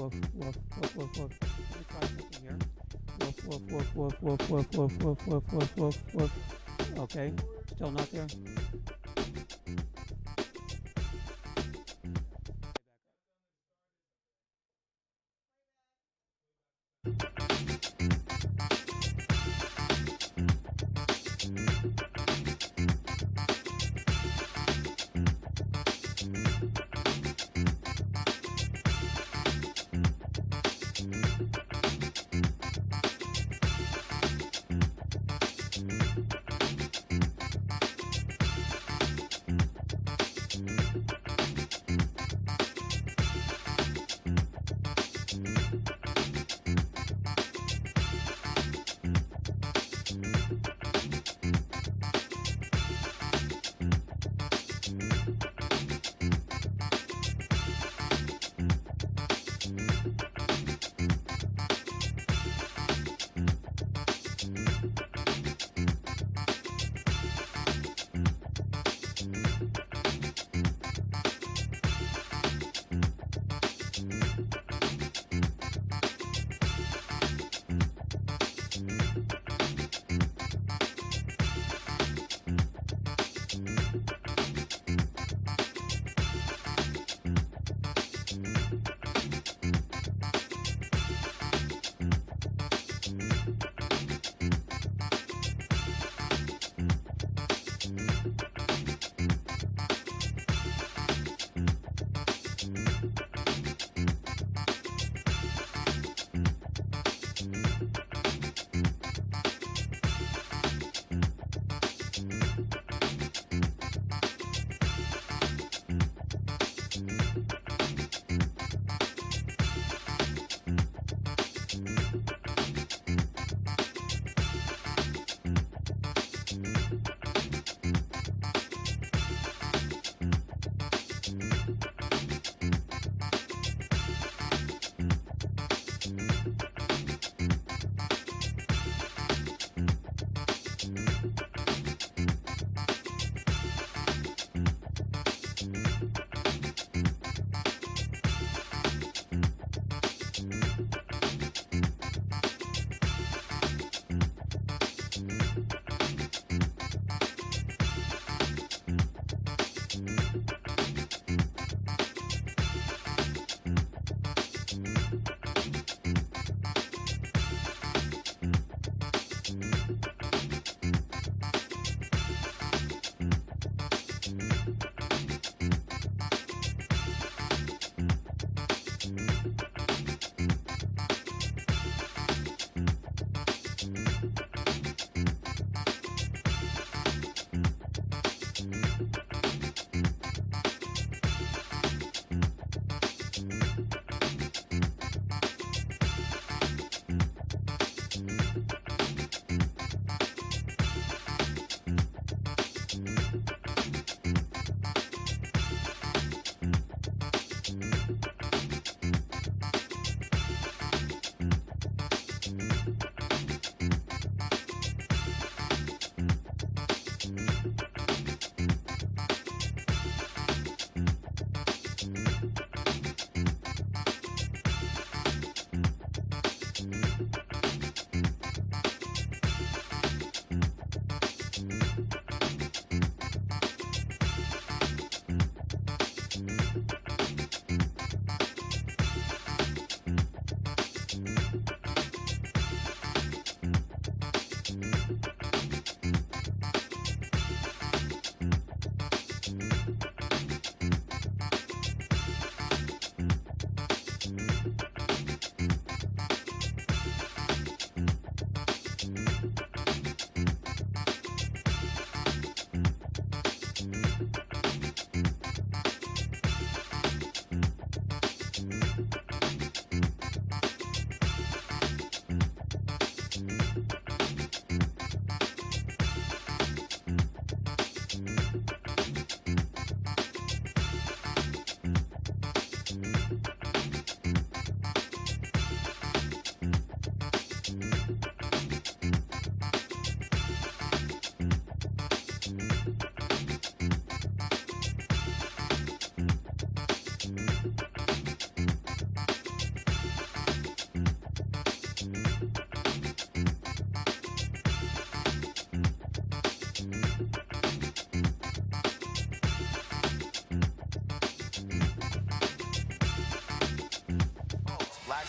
woof, woof, woof, woof, woof. Let me try something here. Woof, woof, woof, woof, woof, woof, woof, woof, woof, woof, woof, woof. Okay, still not there.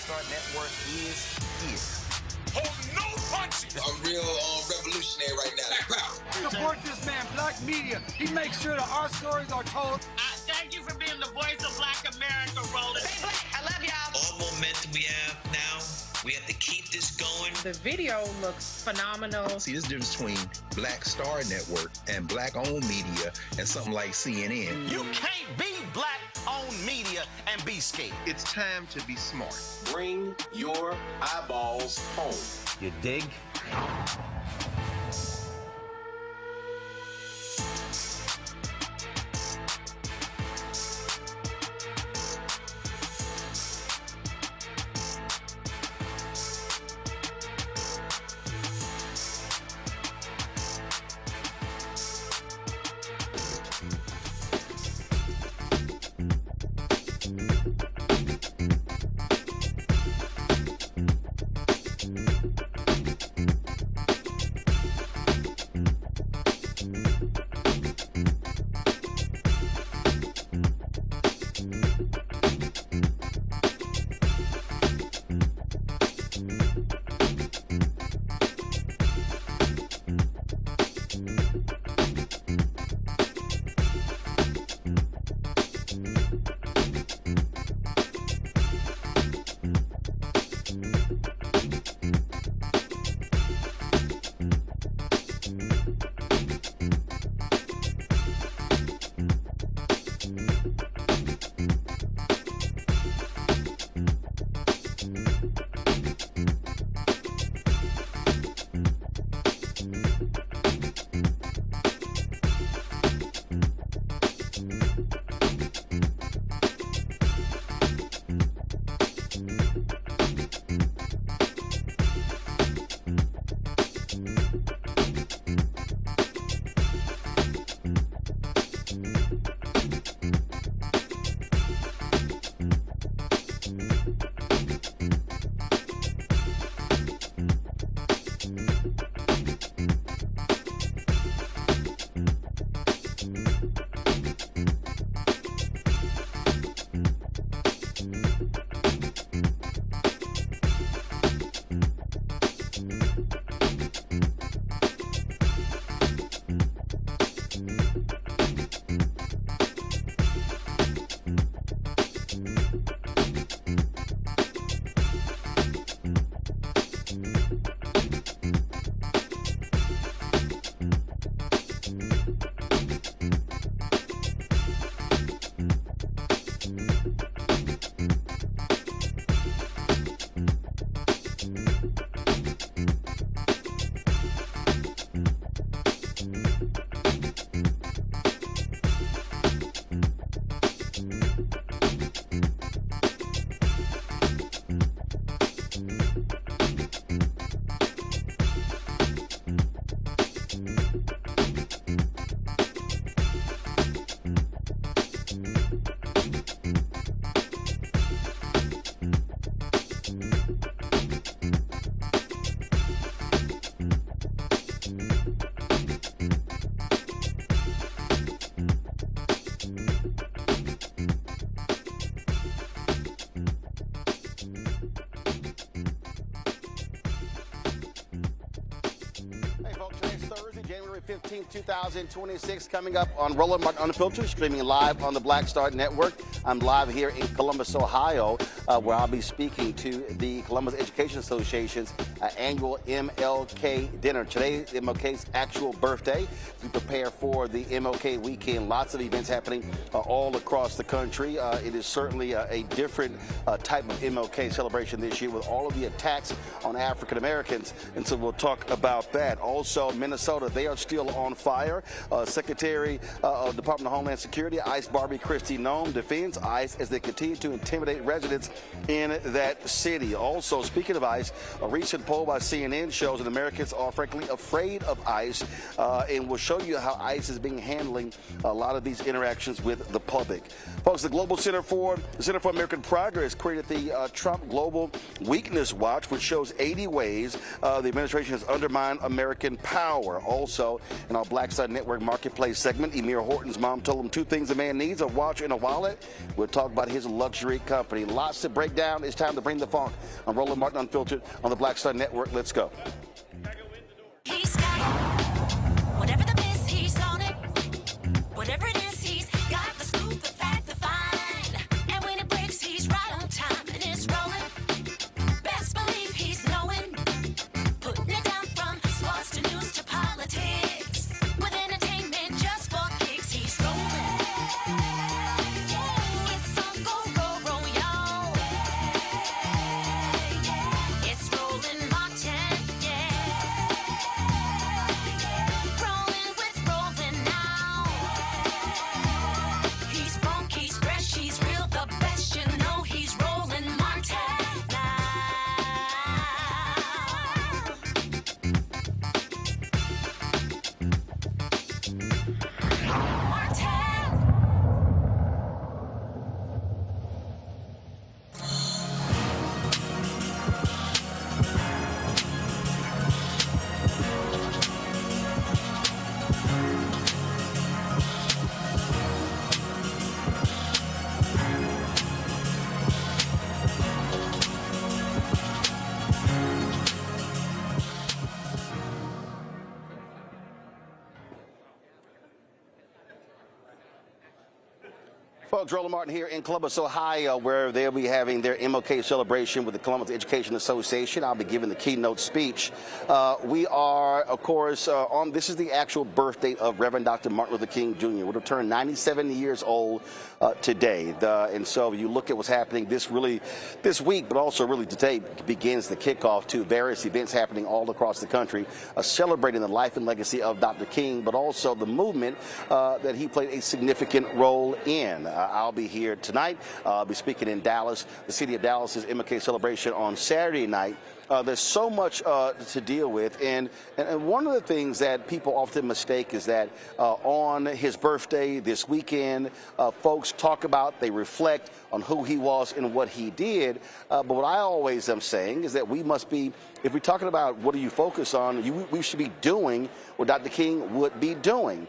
Star Network is here. Hold no punches! I'm real revolutionary right now. Support this man, Black Media. He makes sure that our stories are told. Thank you for being the voice of Black America, Roland. Stay black. I love y'all. All momentum we have now, we have to keep this going. The video looks phenomenal. See, this difference between Black Star Network and Black-owned media and something like CNN. You can't be Black-owned media and be scared. It's time to be smart. Bring your eyeballs home. You dig? January 15th, 2026, coming up on Roland Unfiltered, streaming live on the Black Star Network. I'm live here in Columbus, Ohio, where I'll be speaking to the Columbus Education Association's annual MLK dinner. Today is MLK's actual birthday. We prepare for the MLK weekend. Lots of events happening all across the country. It is certainly a different type of MLK celebration this year with all of the attacks on African Americans. And so we'll talk about that. Also, Minnesota, they are still on fire. Secretary of Department of Homeland Security, ICE Barbie Kristi Noem, defends ICE as they continue to intimidate residents in that city. Also, speaking of ICE, a recent poll by CNN shows that Americans are frankly afraid of ICE, and we'll show you how ICE is handling a lot of these interactions with the public. Folks, the Global Center for American Progress created the Trump Global Weakness Watch, which shows 80 ways the administration has undermined American power. Also, in our Black Side Network Marketplace segment, Emir Horton's mom told him two things a man needs: a watch and a wallet. We'll talk about his luxury company. Lots to break down. It's time to bring the funk on Roland Martin Unfiltered on the Black Star Network. Let's go. He's got whatever the biz, he's on it. Whatever it is, he's got the scoop, the fact, the find. And when it breaks, he's right on time and it's rolling. Best believe he's knowing. Putting it down from sports to news to politics. With entertainment just for kicks, he's rolling. It's on go, y'all. It's Roland Martin, rolling with Roland now. He's funk, he's fresh, he's real, the best, you know he's Roland Martin now. Martin. Folks, Roland Martin here in Columbus, Ohio, where they'll be having their MLK celebration with the Columbus Education Association. I'll be giving the keynote speech. We are, of course, this is the actual birth date of Reverend Dr. Martin Luther King Jr. Would have turned 97 years old today. And so you look at what's happening this week, but also really today begins the kickoff to various events happening all across the country, celebrating the life and legacy of Dr. King, but also the movement that he played a significant role in. I'll be here tonight. I'll be speaking in Dallas, the city of Dallas's MLK celebration on Saturday night. There's so much to deal with, and one of the things that people often mistake is that on his birthday this weekend, folks talk about, they reflect on who he was and what he did. But what I always am saying is that we must be, if we're talking about what do you focus on, we should be doing what Dr. King would be doing.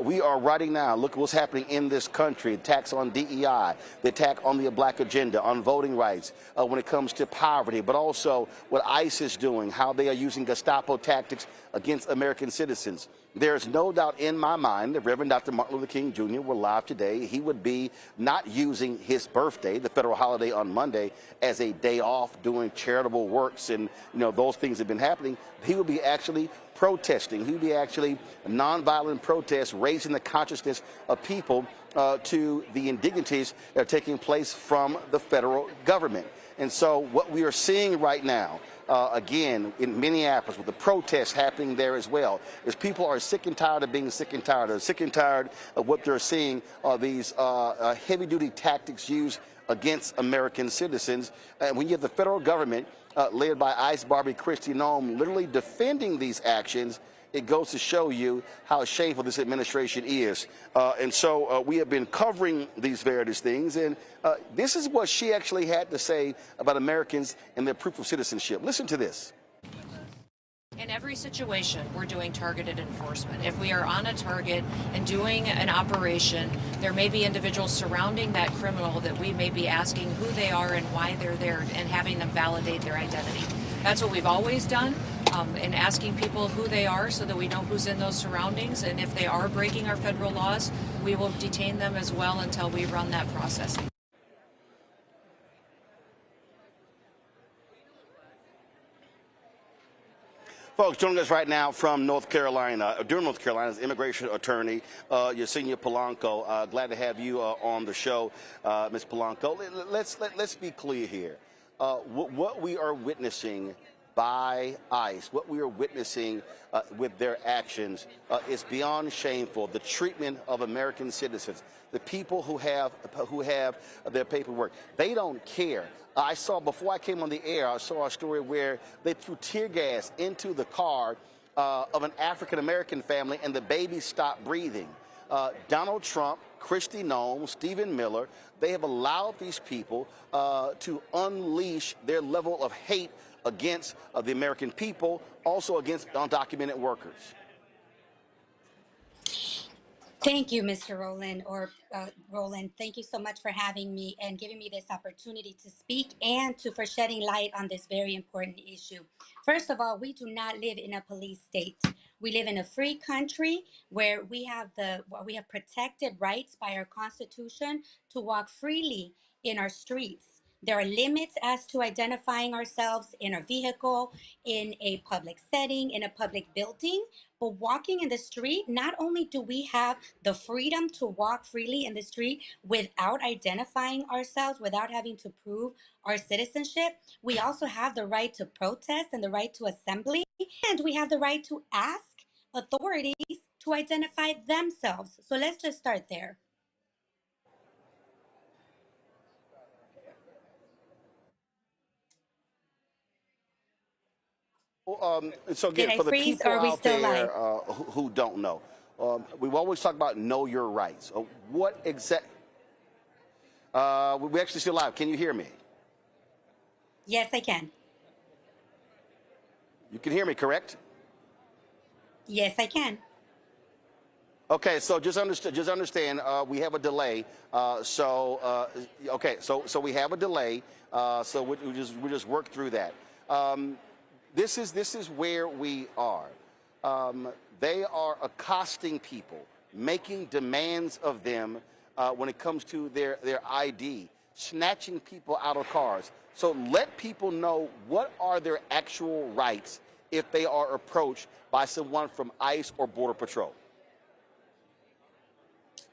We are right now, look at what's happening in this country, attacks on DEI, the attack on the black agenda, on voting rights, when it comes to poverty, but also what ICE is doing, how they are using Gestapo tactics against American citizens. There's no doubt in my mind that Reverend Dr. Martin Luther King Jr. were alive today, he would be not using his birthday, the federal holiday on Monday, as a day off doing charitable works and, those things have been happening. He would be actually protesting. He would be actually nonviolent protests, raising the consciousness of people to the indignities that are taking place from the federal government. And so what we are seeing right now, again, in Minneapolis, with the protests happening there as well, is people are sick and tired of being sick and tired. They're sick and tired of what they're seeing are these heavy-duty tactics used against American citizens. And when you have the federal government, led by ICE Barbie Kristi Noem, literally defending these actions, it goes to show you how shameful this administration is. And so we have been covering these various things, and this is what she actually had to say about Americans and their proof of citizenship. Listen to this. In every situation, we're doing targeted enforcement. If we are on a target and doing an operation, there may be individuals surrounding that criminal that we may be asking who they are and why they're there and having them validate their identity. That's what we've always done, and asking people who they are so that we know who's in those surroundings. And if they are breaking our federal laws, we will detain them as well until we run that process. Folks, joining us right now from North Carolina, Durham, North Carolina's immigration attorney, Yesenia Planco. Glad to have you on the show, Ms. Planco. Let's be clear here. What we are witnessing by ICE, what we are witnessing with their actions is beyond shameful. The treatment of American citizens, the people who have their paperwork, they don't care. I saw, before I came on the air, I saw a story where they threw tear gas into the car of an African-American family and the baby stopped breathing. Donald Trump, Kristi Noem, Stephen Miller, they have allowed these people to unleash their level of hate against the American people, also against undocumented workers. Thank you, Mr. Roland, Roland. Thank you so much for having me and giving me this opportunity to speak and for shedding light on this very important issue. First of all, we do not live in a police state. We live in a free country where we have protected rights by our Constitution to walk freely in our streets. There are limits as to identifying ourselves in a vehicle, in a public setting, in a public building. But walking in the street, not only do we have the freedom to walk freely in the street without identifying ourselves, without having to prove our citizenship, we also have the right to protest and the right to assembly, and we have the right to ask authorities to identify themselves. So let's just start there. So again, for the people out there who don't know, we've always talked about know your rights. What exact? We actually still live. Can you hear me? Yes, I can. You can hear me, correct? Yes, I can. Okay, so just understand. We have a delay. Okay, so we have a delay. So we just work through that. This is where we are. They are accosting people, making demands of them when it comes to their ID, snatching people out of cars. So let people know what are their actual rights if they are approached by someone from ICE or Border Patrol.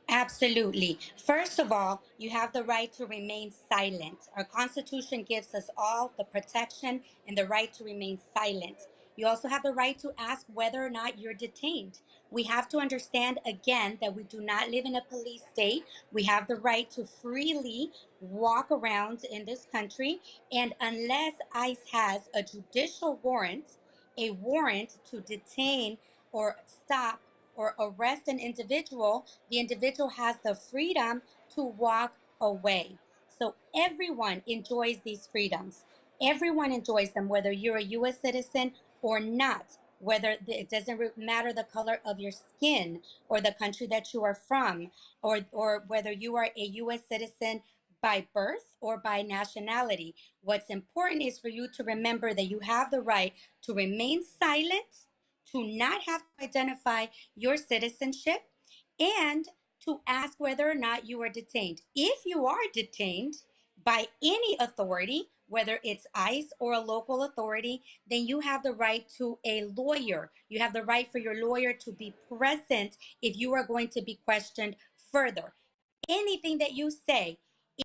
Absolutely. First of all, you have the right to remain silent. Our Constitution gives us all the protection and the right to remain silent. You also have the right to ask whether or not you're detained. We have to understand again that we do not live in a police state. We have the right to freely walk around in this country. And unless ICE has a judicial warrant, a warrant to detain or stop or arrest an individual, the individual has the freedom to walk away. So everyone enjoys these freedoms. Everyone enjoys them, whether you're a U.S. citizen or not, whether it doesn't matter the color of your skin or the country that you are from, or whether you are a U.S. citizen by birth or by nationality. What's important is for you to remember that you have the right to remain silent, to not have to identify your citizenship, and to ask whether or not you are detained. If you are detained by any authority, whether it's ICE or a local authority, then you have the right to a lawyer. You have the right for your lawyer to be present if you are going to be questioned further. Anything that you say,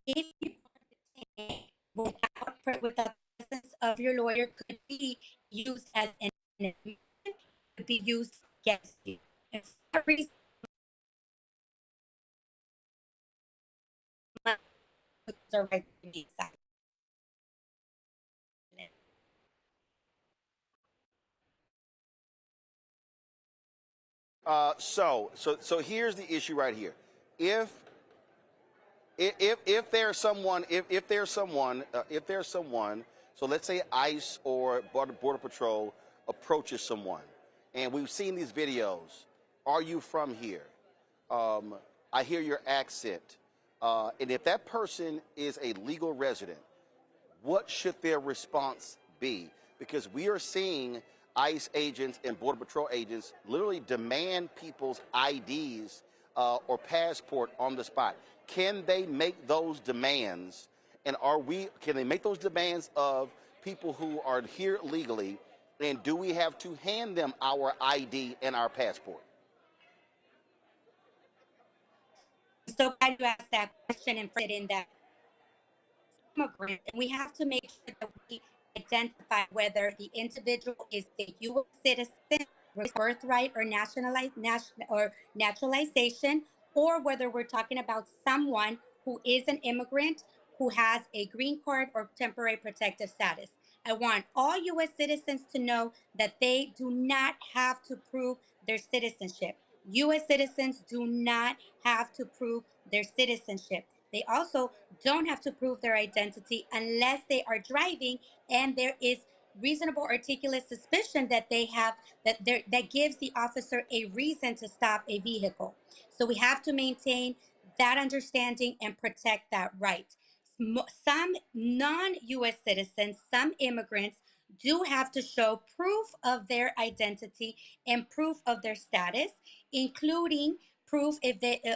if you are detained without the presence of your lawyer, could be used as an impeachment, could be used against you. And for that reason, the right to be silent. So here's the issue right here. If there's someone, so let's say ICE or Border Patrol approaches someone, and we've seen these videos. Are you from here? I hear your accent. And if that person is a legal resident, what should their response be? Because we are seeing ICE agents and Border Patrol agents literally demand people's IDs or passport on the spot. Can they make those demands? And can they make those demands of people who are here legally? And do we have to hand them our ID and our passport? So glad you asked that question and put it in that immigrant. And we have to make sure that we identify whether the individual is a U.S. citizen, birthright or naturalization, or whether we're talking about someone who is an immigrant who has a green card or temporary protective status. I want all U.S. citizens to know that they do not have to prove their citizenship. U.S. citizens do not have to prove their citizenship. They also don't have to prove their identity unless they are driving and there is reasonable articulate suspicion that they have that gives the officer a reason to stop a vehicle. So we have to maintain that understanding and protect that right. Some non-U.S. citizens, some immigrants do have to show proof of their identity and proof of their status, including proof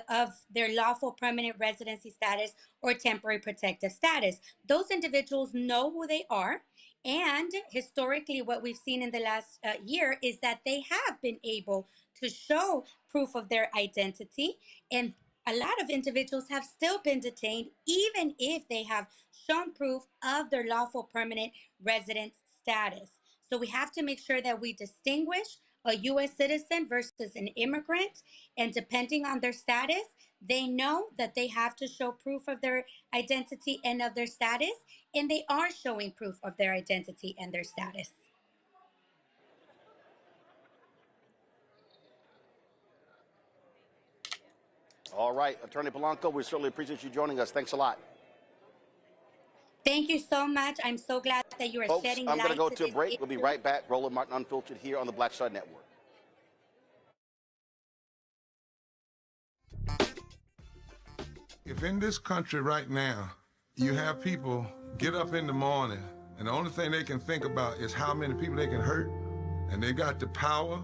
of their lawful permanent residency status or temporary protective status. Those individuals know who they are. And historically, what we've seen in the last year is that they have been able to show proof of their identity. And a lot of individuals have still been detained, even if they have shown proof of their lawful permanent resident status. So we have to make sure that we distinguish a U.S. citizen versus an immigrant. And depending on their status, they know that they have to show proof of their identity and of their status. And they are showing proof of their identity and their status. All right, Attorney Planco, we certainly appreciate you joining us. Thanks a lot. Thank you so much. I'm so glad that you are Folks, shedding I'm light going to go to to a this break. issue. We'll be right back. Roland Martin Unfiltered here on the Black Star Network. If in this country right now, you have people get up in the morning and the only thing they can think about is how many people they can hurt, and they got the power,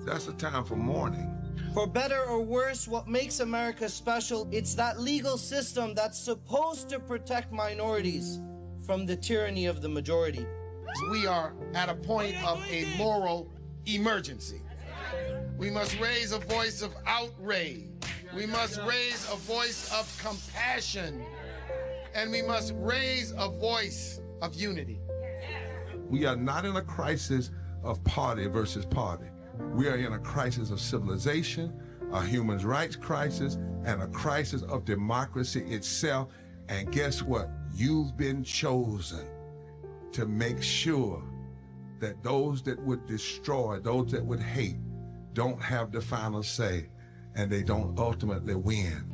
that's a time for mourning. For better or worse, what makes America special, it's that legal system that's supposed to protect minorities from the tyranny of the majority. We are at a point of a moral emergency. We must raise a voice of outrage. We must raise a voice of compassion. And we must raise a voice of unity. We are not in a crisis of party versus party. We are in a crisis of civilization, a human rights crisis, and a crisis of democracy itself. And guess what? You've been chosen to make sure that those that would destroy, those that would hate, don't have the final say, and they don't ultimately win.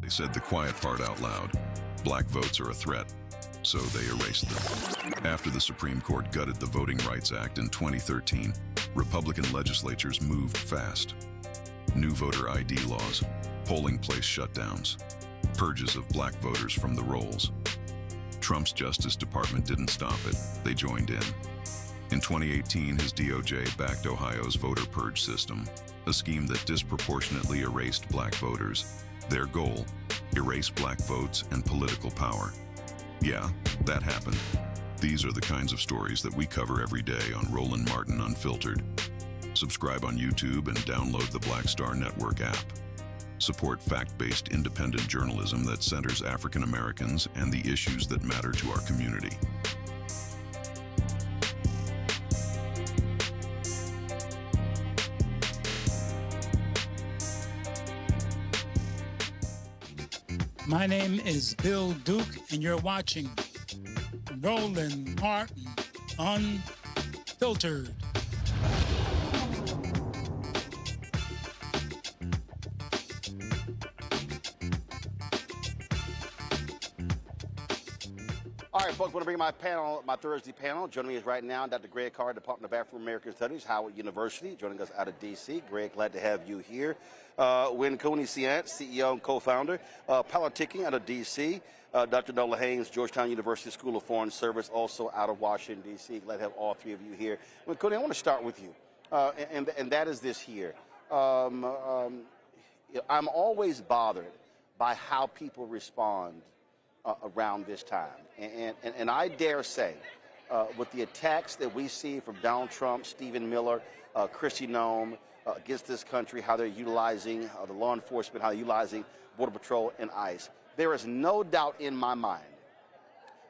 They said the quiet part out loud. Black votes are a threat, so they erased them. After the Supreme Court gutted the Voting Rights Act in 2013, Republican legislatures moved fast. New voter ID laws, polling place shutdowns, purges of black voters from the rolls. Trump's Justice Department didn't stop it, they joined in. In 2018, his DOJ backed Ohio's voter purge system, a scheme that disproportionately erased black voters. Their goal, erase black votes and political power. Yeah, that happened. These are the kinds of stories that we cover every day on Roland Martin Unfiltered. Subscribe on YouTube and download the Black Star Network app. Support fact-based independent journalism that centers African Americans and the issues that matter to our community. My name is Bill Duke, and you're watching Roland Martin Unfiltered. All right, folks, I want to bring my panel, my Thursday panel. Joining me is right now Dr. Greg Carr, Department of African American Studies, Howard University, joining us out of D.C. Greg, glad to have you here. Win Cooney-Ciant, CEO and co-founder, Politicking out of D.C. Dr. Nola Haynes, Georgetown University School of Foreign Service, also out of Washington, D.C. Glad to have all three of you here. Win Cooney, I want to start with you, and that is this here. I'm always bothered by how people respond around this time. And I dare say, with the attacks that we see from Donald Trump, Stephen Miller, Kristi Noem, against this country, how they're utilizing the law enforcement, how they're utilizing Border Patrol and ICE, there is no doubt in my mind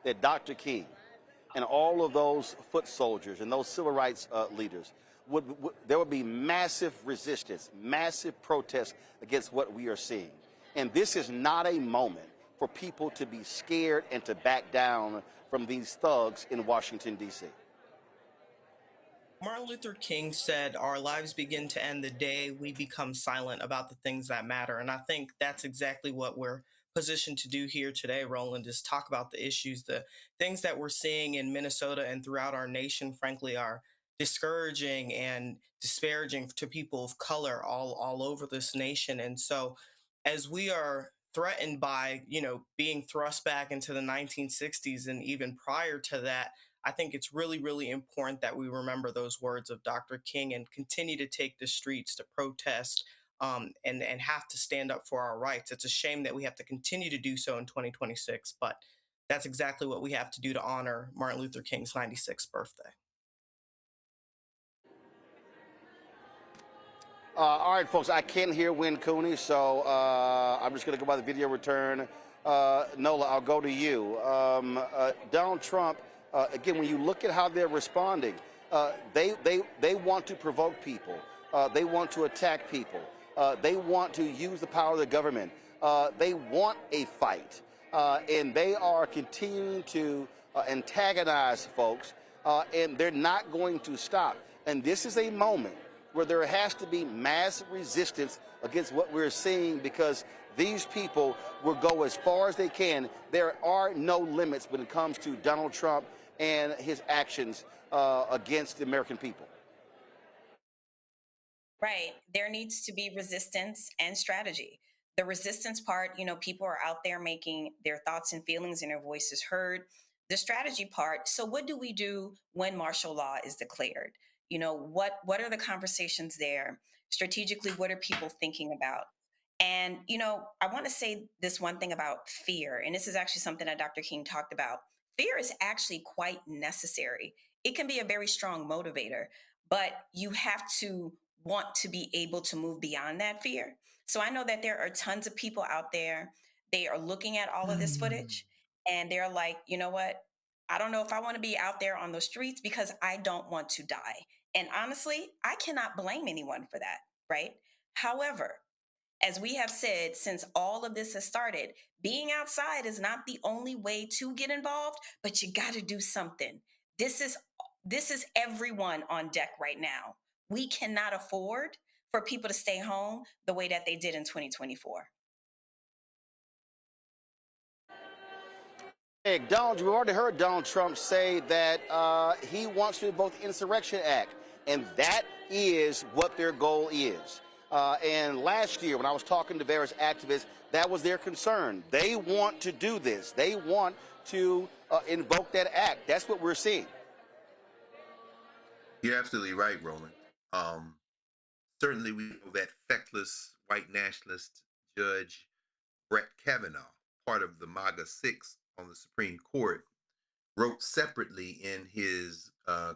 that Dr. King and all of those foot soldiers and those civil rights leaders, there would be massive resistance, massive protest against what we are seeing. And this is not a moment for people to be scared and to back down from these thugs in Washington, D.C. Martin Luther King said, our lives begin to end the day we become silent about the things that matter. And I think that's exactly what we're positioned to do here today, Roland, is talk about the issues, the things that we're seeing in Minnesota and throughout our nation, frankly, are discouraging and disparaging to people of color all over this nation. And so as we are threatened by, being thrust back into the 1960s and even prior to that, I think it's really, really important that we remember those words of Dr. King and continue to take the streets to protest and have to stand up for our rights. It's a shame that we have to continue to do so in 2026, but that's exactly what we have to do to honor Martin Luther King's 96th birthday. All right, folks, I can't hear Win Cooney, so I'm just going to go by the video return. Nola, I'll go to you. Donald Trump, again, when you look at how they're responding, they want to provoke people. They want to attack people. They want to use the power of the government. They want a fight. And they are continuing to antagonize folks, and they're not going to stop. And this is a moment where there has to be massive resistance against what we're seeing, because these people will go as far as they can. There are no limits when it comes to Donald Trump and his actions against the American people. Right. There needs to be resistance and strategy. The resistance part, people are out there making their thoughts and feelings and their voices heard. The strategy part, so what do we do when martial law is declared? What are the conversations there? Strategically, what are people thinking about? And, I want to say this one thing about fear, and this is actually something that Dr. King talked about. Fear is actually quite necessary. It can be a very strong motivator, but you have to want to be able to move beyond that fear. So I know that there are tons of people out there, they are looking at all of this footage and they're like, you know what? I don't know if I want to be out there on those streets because I don't want to die. And honestly, I cannot blame anyone for that, right? However, as we have said, since all of this has started, being outside is not the only way to get involved, but you got to do something. This is everyone on deck right now. We cannot afford for people to stay home the way that they did in 2024. Hey, Donald, we've already heard Donald Trump say that he wants to invoke the Insurrection Act, and that is what their goal is. And last year, when I was talking to various activists, that was their concern. They want to do this. They want to invoke that act. That's what we're seeing. You're absolutely right, Roland. Certainly, we know that feckless white nationalist Judge Brett Kavanaugh, part of the MAGA 6 on the Supreme Court, wrote separately in his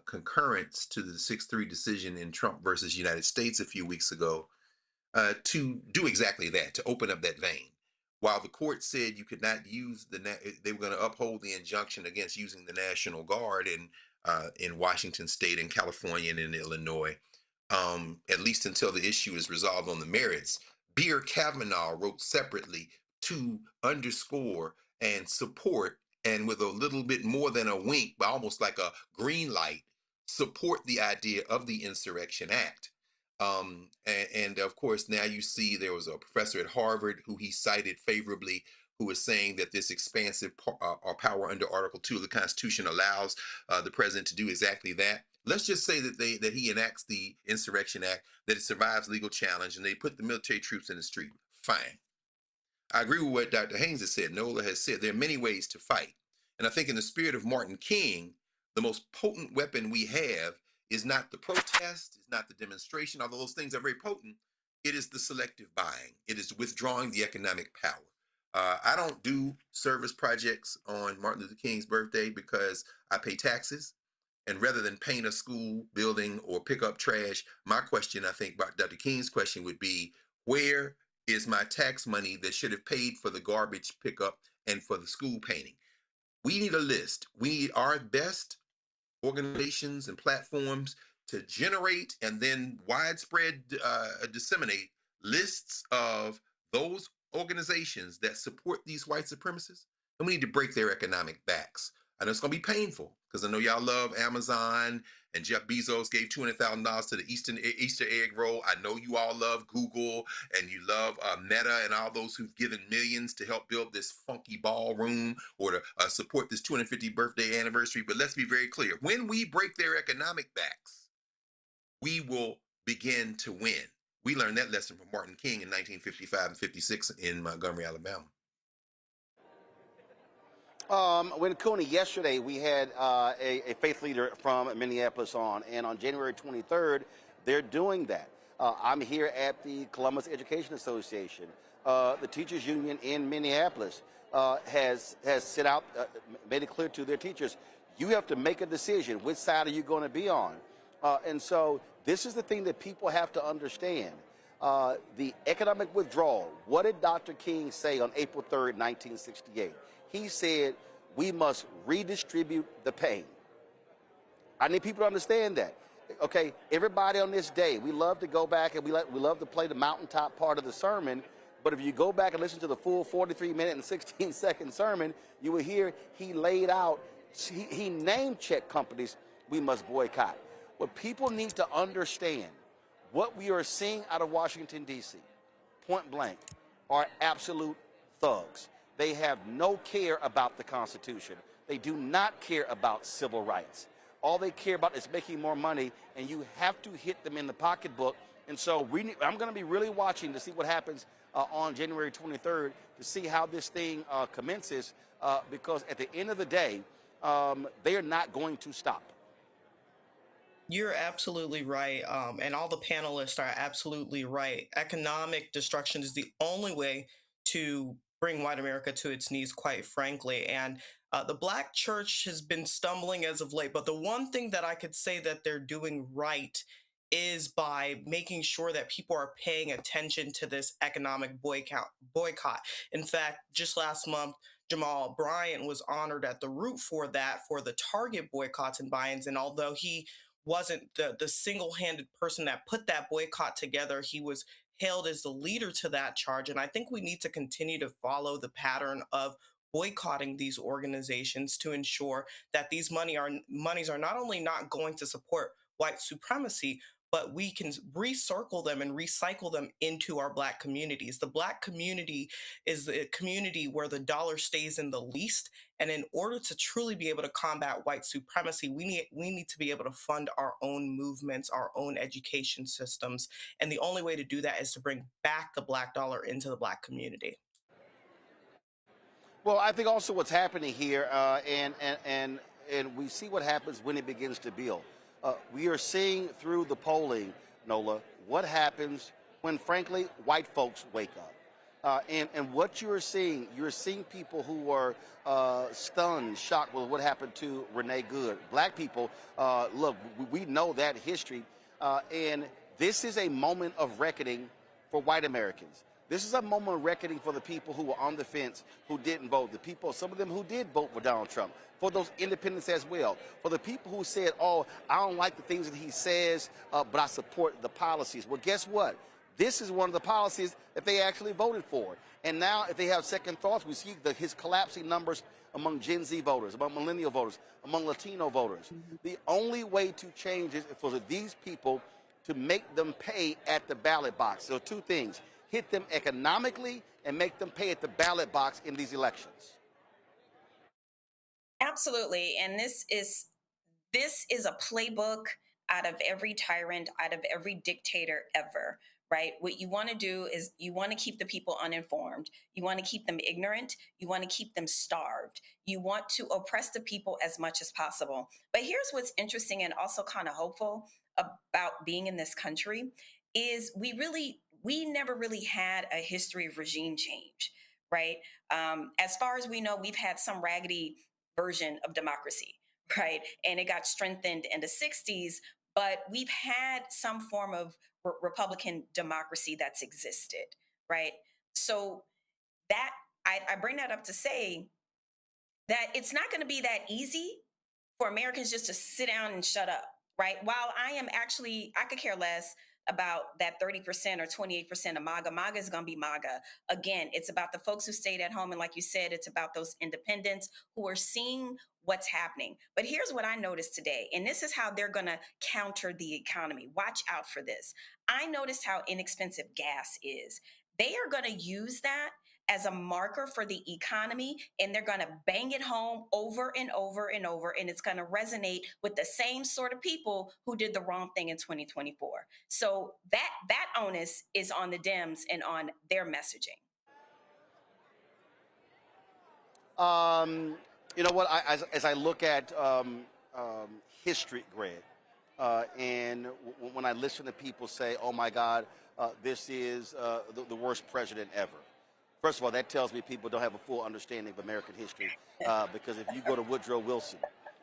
concurrence to the 6-3 decision in Trump versus United States a few weeks ago to do exactly that, to open up that vein. While the court said you could not use they were going to uphold the injunction against using the National Guard in Washington State and California and in Illinois, at least until the issue is resolved on the merits. Beer Kavanaugh wrote separately to underscore and support, and with a little bit more than a wink, but almost like a green light, support the idea of the Insurrection Act. And of course, now you see there was a professor at Harvard who he cited favorably, who was saying that this expansive power under Article 2 of the Constitution allows the president to do exactly that. Let's just say that he enacts the Insurrection Act, that it survives legal challenge, and they put the military troops in the street. Fine. I agree with what Dr. Haynes has said, Nola has said. There are many ways to fight. And I think in the spirit of Martin King, the most potent weapon we have is not the protest, is not the demonstration, although those things are very potent. It is the selective buying. It is withdrawing the economic power. I don't do service projects on Martin Luther King's birthday because I pay taxes. And rather than paint a school building or pick up trash, my question, I think, Dr. King's question would be, where is my tax money that should have paid for the garbage pickup and for the school painting? We need a list. We need our best organizations and platforms to generate and then widespread disseminate lists of those organizations that support these white supremacists. And we need to break their economic backs. I know it's going to be painful because I know y'all love Amazon and Jeff Bezos gave $200,000 to the Easter egg roll. I know you all love Google and you love Meta and all those who've given millions to help build this funky ballroom or to support this 250th birthday anniversary. But let's be very clear. When we break their economic backs, we will begin to win. We learned that lesson from Martin King in 1955 and 56 in Montgomery, Alabama. When Cooney, yesterday we had a faith leader from Minneapolis on, and on January 23rd, they're doing that. I'm here at the Columbus Education Association. The teachers union in Minneapolis has set out, made it clear to their teachers, you have to make a decision. Which side are you going to be on? And so this is the thing that people have to understand. The economic withdrawal. What did Dr. King say on April 3rd, 1968? He said, we must redistribute the pain. I need people to understand that. Okay, everybody on this day, we love to go back and we love to play the mountaintop part of the sermon, but if you go back and listen to the full 43-minute and 16-second sermon, you will hear he laid out, he name-checked companies we must boycott. What people need to understand, what we are seeing out of Washington, D.C., point blank, are absolute thugs. They have no care about the Constitution. They do not care about civil rights. All they care about is making more money, and you have to hit them in the pocketbook. And so I'm going to be really watching to see what happens on January 23rd to see how this thing commences, because at the end of the day, they are not going to stop. You're absolutely right. And all the panelists are absolutely right. Economic destruction is the only way to bring white America to its knees, quite frankly. And the Black church has been stumbling as of late. But the one thing that I could say that they're doing right is by making sure that people are paying attention to this economic boycott. In fact, just last month, Jamal Bryant was honored at the root for that, for the Target boycotts and buy-ins. And although he wasn't the single-handed person that put that boycott together, he was hailed as the leader to that charge. And I think we need to continue to follow the pattern of boycotting these organizations to ensure that these monies are not only not going to support white supremacy, but we can recircle them and recycle them into our Black communities. The Black community is the community where the dollar stays in the least. And in order to truly be able to combat white supremacy, we need to be able to fund our own movements, our own education systems. And the only way to do that is to bring back the Black dollar into the Black community. Well, I think also what's happening here, and we see what happens when it begins to build. We are seeing through the polling, Nola, what happens when, frankly, white folks wake up. And what you're seeing people who are stunned, shocked with what happened to Renee Good. Black people, look, we know that history. And this is a moment of reckoning for white Americans. This is a moment of reckoning for the people who were on the fence, who didn't vote, the people, some of them who did vote for Donald Trump, for those independents as well, for the people who said, oh, I don't like the things that he says, but I support the policies. Well, guess what? This is one of the policies that they actually voted for. And now if they have second thoughts, we see his collapsing numbers among Gen Z voters, among millennial voters, among Latino voters. The only way to change is for these people to make them pay at the ballot box. So two things. Hit them economically and make them pay at the ballot box in these elections. Absolutely. And this is a playbook out of every tyrant, out of every dictator ever, right? What you want to do is you want to keep the people uninformed. You want to keep them ignorant. You want to keep them starved. You want to oppress the people as much as possible. But here's what's interesting and also kind of hopeful about being in this country is we never really had a history of regime change, right? As far as we know, we've had some raggedy version of democracy, right? And it got strengthened in the 60s, but we've had some form of Republican democracy that's existed, right? So that I bring that up to say that it's not going to be that easy for Americans just to sit down and shut up, right? While I could care less about that 30% or 28% of MAGA. MAGA is going to be MAGA. Again, it's about the folks who stayed at home. And like you said, it's about those independents who are seeing what's happening. But here's what I noticed today, and this is how they're going to counter the economy. Watch out for this. I noticed how inexpensive gas is. They are going to use that as a marker for the economy, and they're going to bang it home over and over and over, and it's going to resonate with the same sort of people who did the wrong thing in 2024. So that onus is on the Dems and on their messaging. You know what? As I look at history, Greg, and when I listen to people say, "Oh my God, this is the worst president ever," first of all, that tells me people don't have a full understanding of American history. Because if you go to Woodrow Wilson,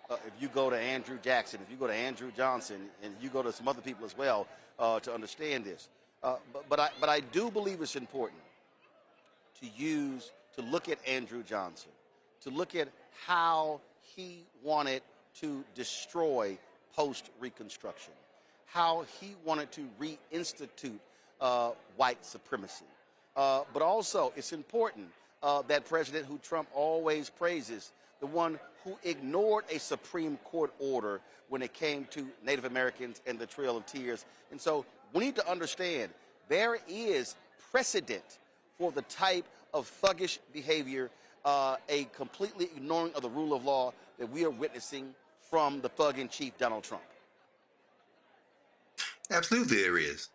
if you go to Andrew Jackson, if you go to Andrew Johnson, and you go to some other people as well to understand this, but I do believe it's important to look at Andrew Johnson, to look at how he wanted to destroy post-Reconstruction, how he wanted to reinstitute white supremacy. But also, it's important that president who Trump always praises, the one who ignored a Supreme Court order when it came to Native Americans and the Trail of Tears. And so we need to understand there is precedent for the type of thuggish behavior, a completely ignoring of the rule of law that we are witnessing from the thug-in-chief Donald Trump. Absolutely, there is.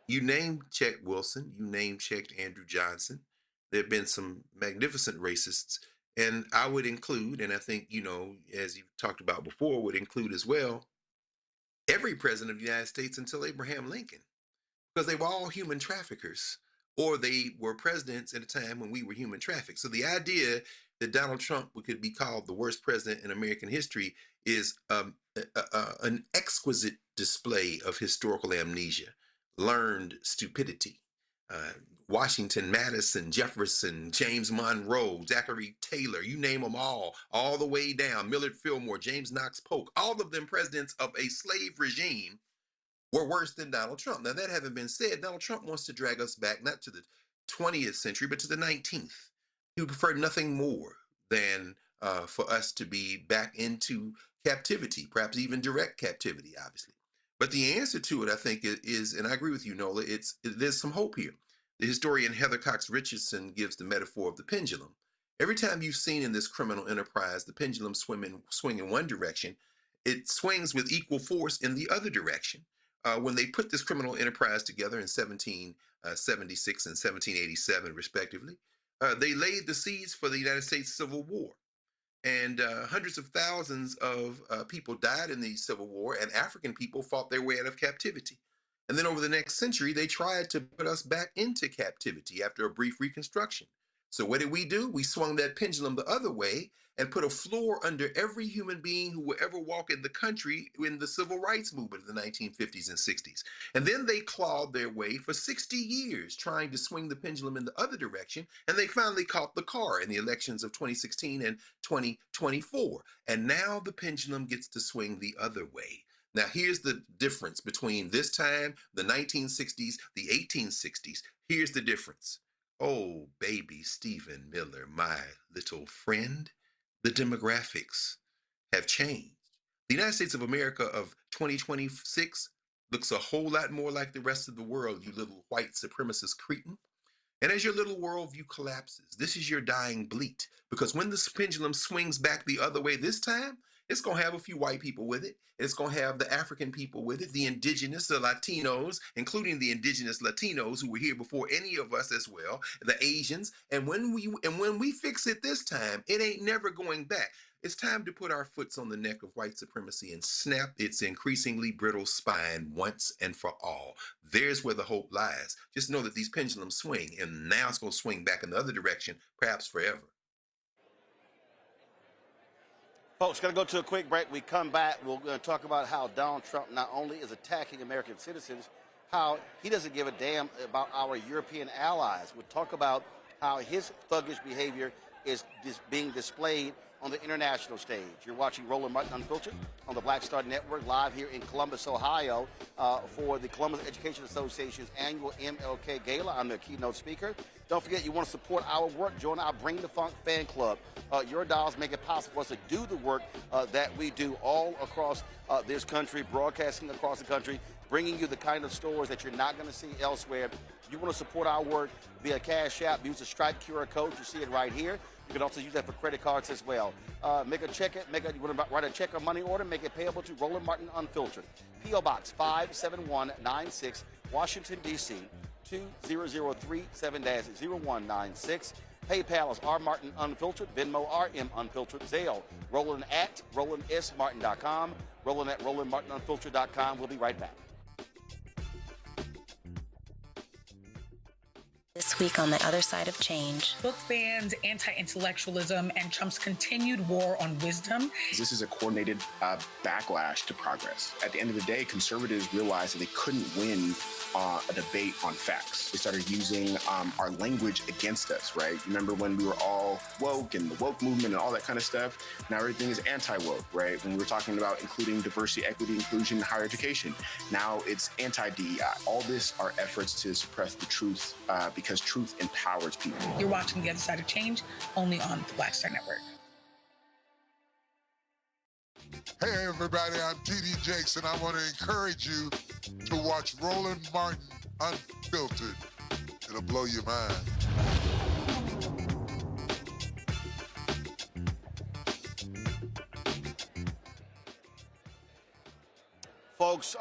You name-checked Wilson. You name-checked Andrew Johnson. There have been some magnificent racists, and I would include, and I think, you know, as you talked about before, would include as well, every president of the United States until Abraham Lincoln, because they were all human traffickers, or they were presidents at a time when we were human trafficked. So the idea that Donald Trump could be called the worst president in American history is an exquisite display of historical amnesia, learned stupidity. Washington, Madison, Jefferson, James Monroe, Zachary Taylor, you name them all the way down, Millard Fillmore, James Knox Polk, all of them presidents of a slave regime were worse than Donald Trump. Now, that having been said, Donald Trump wants to drag us back, not to the 20th century, but to the 19th. He would prefer nothing more than for us to be back into captivity, perhaps even direct captivity, obviously. But the answer to it, I think, is, and I agree with you, Nola, there's some hope here. The historian Heather Cox Richardson gives the metaphor of the pendulum. Every time you've seen in this criminal enterprise the pendulum swing in one direction, it swings with equal force in the other direction. When they put this criminal enterprise together in 1776 and 1787, respectively, they laid the seeds for the United States Civil War. And hundreds of thousands of people died in the Civil War, and African people fought their way out of captivity. And then over the next century, they tried to put us back into captivity after a brief reconstruction. So what did we do? We swung that pendulum the other way and put a floor under every human being who will ever walk in the country in the civil rights movement of the 1950s and 60s. And then they clawed their way for 60 years trying to swing the pendulum in the other direction. And they finally caught the car in the elections of 2016 and 2024. And now the pendulum gets to swing the other way. Now, here's the difference between this time, the 1960s, the 1860s. Here's the difference. Oh, baby Stephen Miller, my little friend, the demographics have changed. The United States of America of 2026 looks a whole lot more like the rest of the world, you little white supremacist cretin. And as your little worldview collapses, this is your dying bleat. Because when the pendulum swings back the other way this time, it's going to have a few white people with it. It's going to have the African people with it, the indigenous, the Latinos, including the indigenous Latinos who were here before any of us as well, the Asians. And when we fix it this time, it ain't never going back. It's time to put our foots on the neck of white supremacy and snap its increasingly brittle spine once and for all. There's where the hope lies. Just know that these pendulums swing, and now it's going to swing back in the other direction, perhaps forever. Folks, going to go to a quick break. We come back, we're going to talk about how Donald Trump not only is attacking American citizens, how he doesn't give a damn about our European allies. We'll talk about how his thuggish behavior is being displayed on the international stage. You're watching Roland Martin Unfiltered on the Black Star Network, live here in Columbus, Ohio, for the Columbus Education Association's annual MLK Gala. I'm the keynote speaker. Don't forget, you want to support our work, join our Bring the Funk fan club. Your dollars make it possible for us to do the work that we do all across this country, broadcasting across the country, bringing you the kind of stories that you're not going to see elsewhere. If you want to support our work via Cash App, use the Stripe QR code. You see it right here. You can also use that for credit cards as well. Make a check, you want to write a check or money order, make it payable to Roland Martin Unfiltered. P.O. Box 57196, Washington, D.C. 20037-0196. PayPal is rmartin unfiltered, Venmo RM unfiltered, Zelle Roland at RolandSMartin.com, Roland at RolandMartinUnfiltered.com. We'll be right back. This week on The Other Side of Change. Book bans, anti-intellectualism, and Trump's continued war on wisdom. This is a coordinated backlash to progress. At the end of the day, conservatives realized that they couldn't win a debate on facts. They started using our language against us, right? Remember when we were all woke and the woke movement and all that kind of stuff? Now everything is anti-woke, right? When we were talking about including diversity, equity, inclusion, and higher education, now it's anti-DEI. All this are efforts to suppress the truth because truth empowers people. You're watching The Other Side of Change, only on the Black Star Network. Hey everybody, I'm T.D. Jakes, and I want to encourage you to watch Roland Martin Unfiltered. It'll blow your mind. Folks,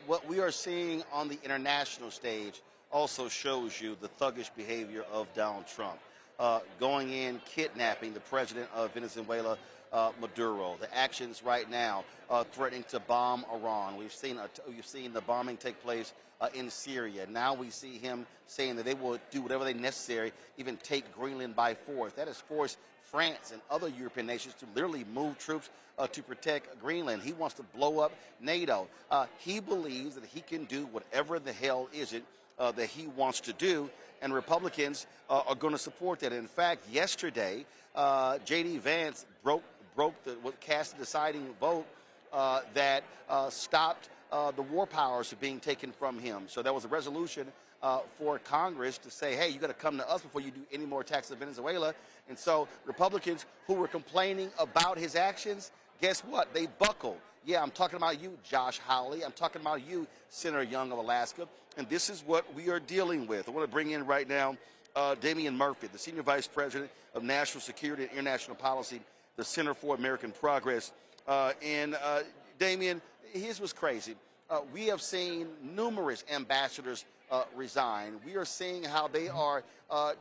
what we are seeing on the international stage also shows you the thuggish behavior of Donald Trump. Going in, kidnapping the president of Venezuela, Maduro. The actions right now threatening to bomb Iran. We've seen the bombing take place in Syria. Now we see him saying that they will do whatever they necessary, even take Greenland by force. That has forced France and other European nations to literally move troops to protect Greenland. He wants to blow up NATO. He believes that he can do whatever the hell is it that he wants to do, and Republicans are going to support that. In fact, yesterday, J.D. Vance cast the deciding vote that stopped the war powers from being taken from him. So there was a resolution for Congress to say, hey, you got to come to us before you do any more attacks on Venezuela. And so Republicans who were complaining about his actions, guess what? They buckled. Yeah, I'm talking about you, Josh Hawley. I'm talking about you, Senator Young of Alaska. And this is what we are dealing with. I want to bring in right now Damian Murphy, the Senior Vice President of National Security and International Policy, the Center for American Progress. Damian, here's what's crazy. We have seen numerous ambassadors resign. We are seeing how they are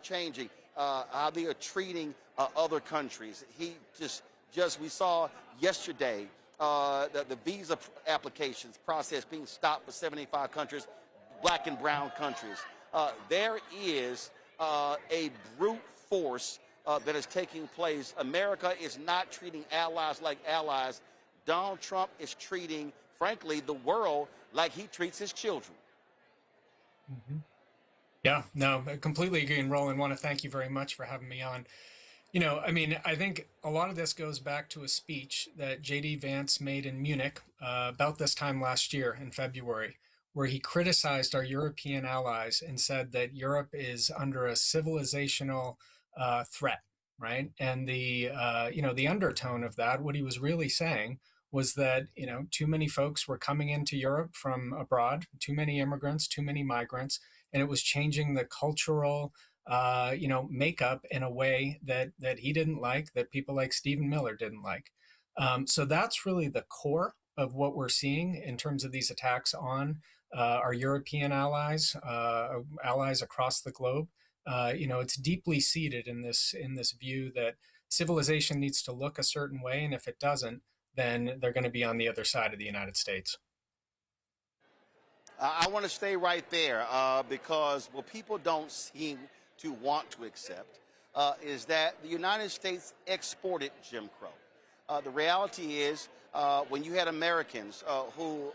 changing, how they are treating other countries. We saw yesterday the visa applications process being stopped for 75 countries, black and brown countries. There is a brute force that is taking place. America is not treating allies like allies. Donald Trump is treating, frankly, the world like he treats his children. Mm-hmm. Yeah, no, I completely agree. And Roland, want to thank you very much for having me on. You know, I mean, I think a lot of this goes back to a speech that J.D. Vance made in Munich about this time last year in February, where he criticized our European allies and said that Europe is under a civilizational threat, right? And the undertone of that, what he was really saying was that, too many folks were coming into Europe from abroad, too many immigrants, too many migrants, and it was changing the cultural makeup in a way that he didn't like, that people like Stephen Miller didn't like. So that's really the core of what we're seeing in terms of these attacks on our European allies, allies across the globe. It's deeply seated in this view that civilization needs to look a certain way, and if it doesn't, then they're going to be on the other side of the United States. I want to stay right there because what people don't seem to want to accept is that the United States exported Jim Crow. The reality is when you had Americans who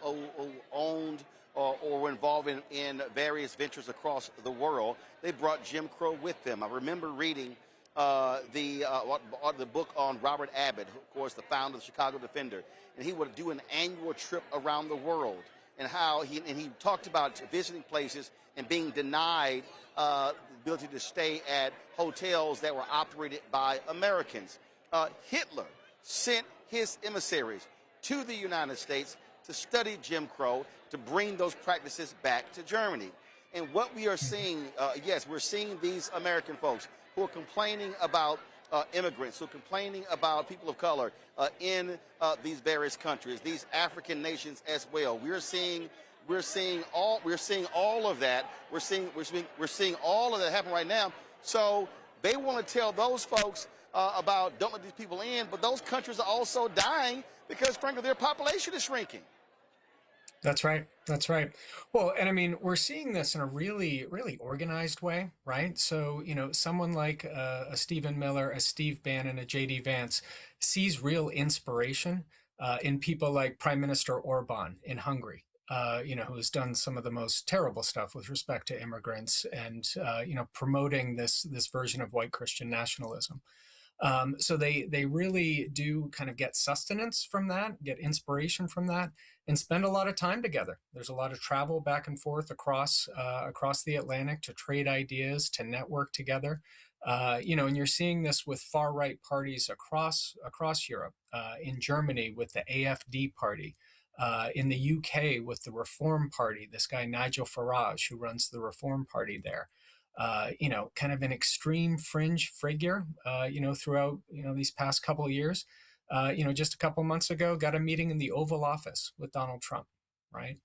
owned or were involved in various ventures across the world, they brought Jim Crow with them. I remember reading the book on Robert Abbott, who, of course, the founder of the Chicago Defender, and he would do an annual trip around the world, and how he talked about visiting places and being denied the ability to stay at hotels that were operated by Americans. Hitler sent his emissaries to the United States to study Jim Crow, to bring those practices back to Germany. And what we are seeing, yes, we're seeing these American folks who are complaining about immigrants, who are complaining about people of color in these various countries, these African nations as well. We're seeing all of that. We're seeing all of that happen right now. So they want to tell those folks about don't let these people in, but those countries are also dying because, frankly, their population is shrinking. That's right. That's right. Well, and I mean, we're seeing this in a really, really organized way, right? So, you know, someone like a Stephen Miller, a Steve Bannon, a J.D. Vance sees real inspiration in people like Prime Minister Orban in Hungary, you know, who has done some of the most terrible stuff with respect to immigrants and, you know, promoting this version of white Christian nationalism. So they really do kind of get sustenance from that, get inspiration from that, and spend a lot of time together. There's a lot of travel back and forth across the Atlantic to trade ideas, to network together. You know, and you're seeing this with far right parties across Europe, in Germany with the AfD party, in the UK with the Reform Party, this guy Nigel Farage, who runs the Reform Party there. You know, kind of an extreme fringe figure, you know, throughout, you know, these past couple of years. You know, just a couple months ago, got a meeting in the Oval Office with Donald Trump, right?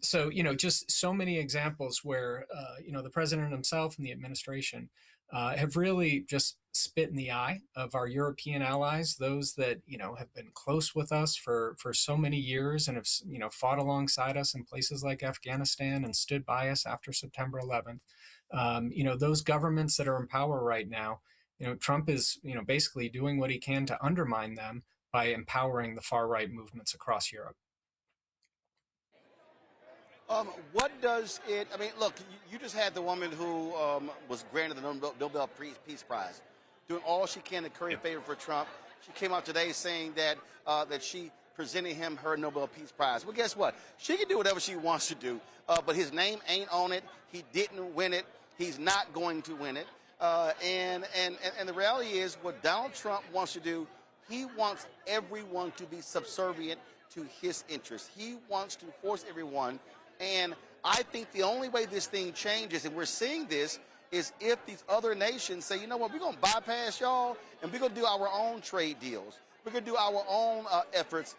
So, you know, just so many examples where, you know, the president himself and the administration have really just spit in the eye of our European allies, those that, you know, have been close with us for so many years and have, you know, fought alongside us in places like Afghanistan and stood by us after September 11th. You know, those governments that are in power right now, you know, Trump is, you know, basically doing what he can to undermine them by empowering the far right movements across Europe. What does it, I mean, look, you just had the woman who was granted the Nobel Peace Prize, doing all she can to curry favor for Trump. She came out today saying that that she presented him her Nobel Peace Prize. Well, guess what? She can do whatever she wants to do, but his name ain't on it. He didn't win it. He's not going to win it. And the reality is, what Donald Trump wants to do, he wants everyone to be subservient to his interests. He wants to force everyone. And I think the only way this thing changes, and we're seeing this, is if these other nations say, you know what, we're going to bypass y'all, and we're going to do our own trade deals. We're going to do our own efforts,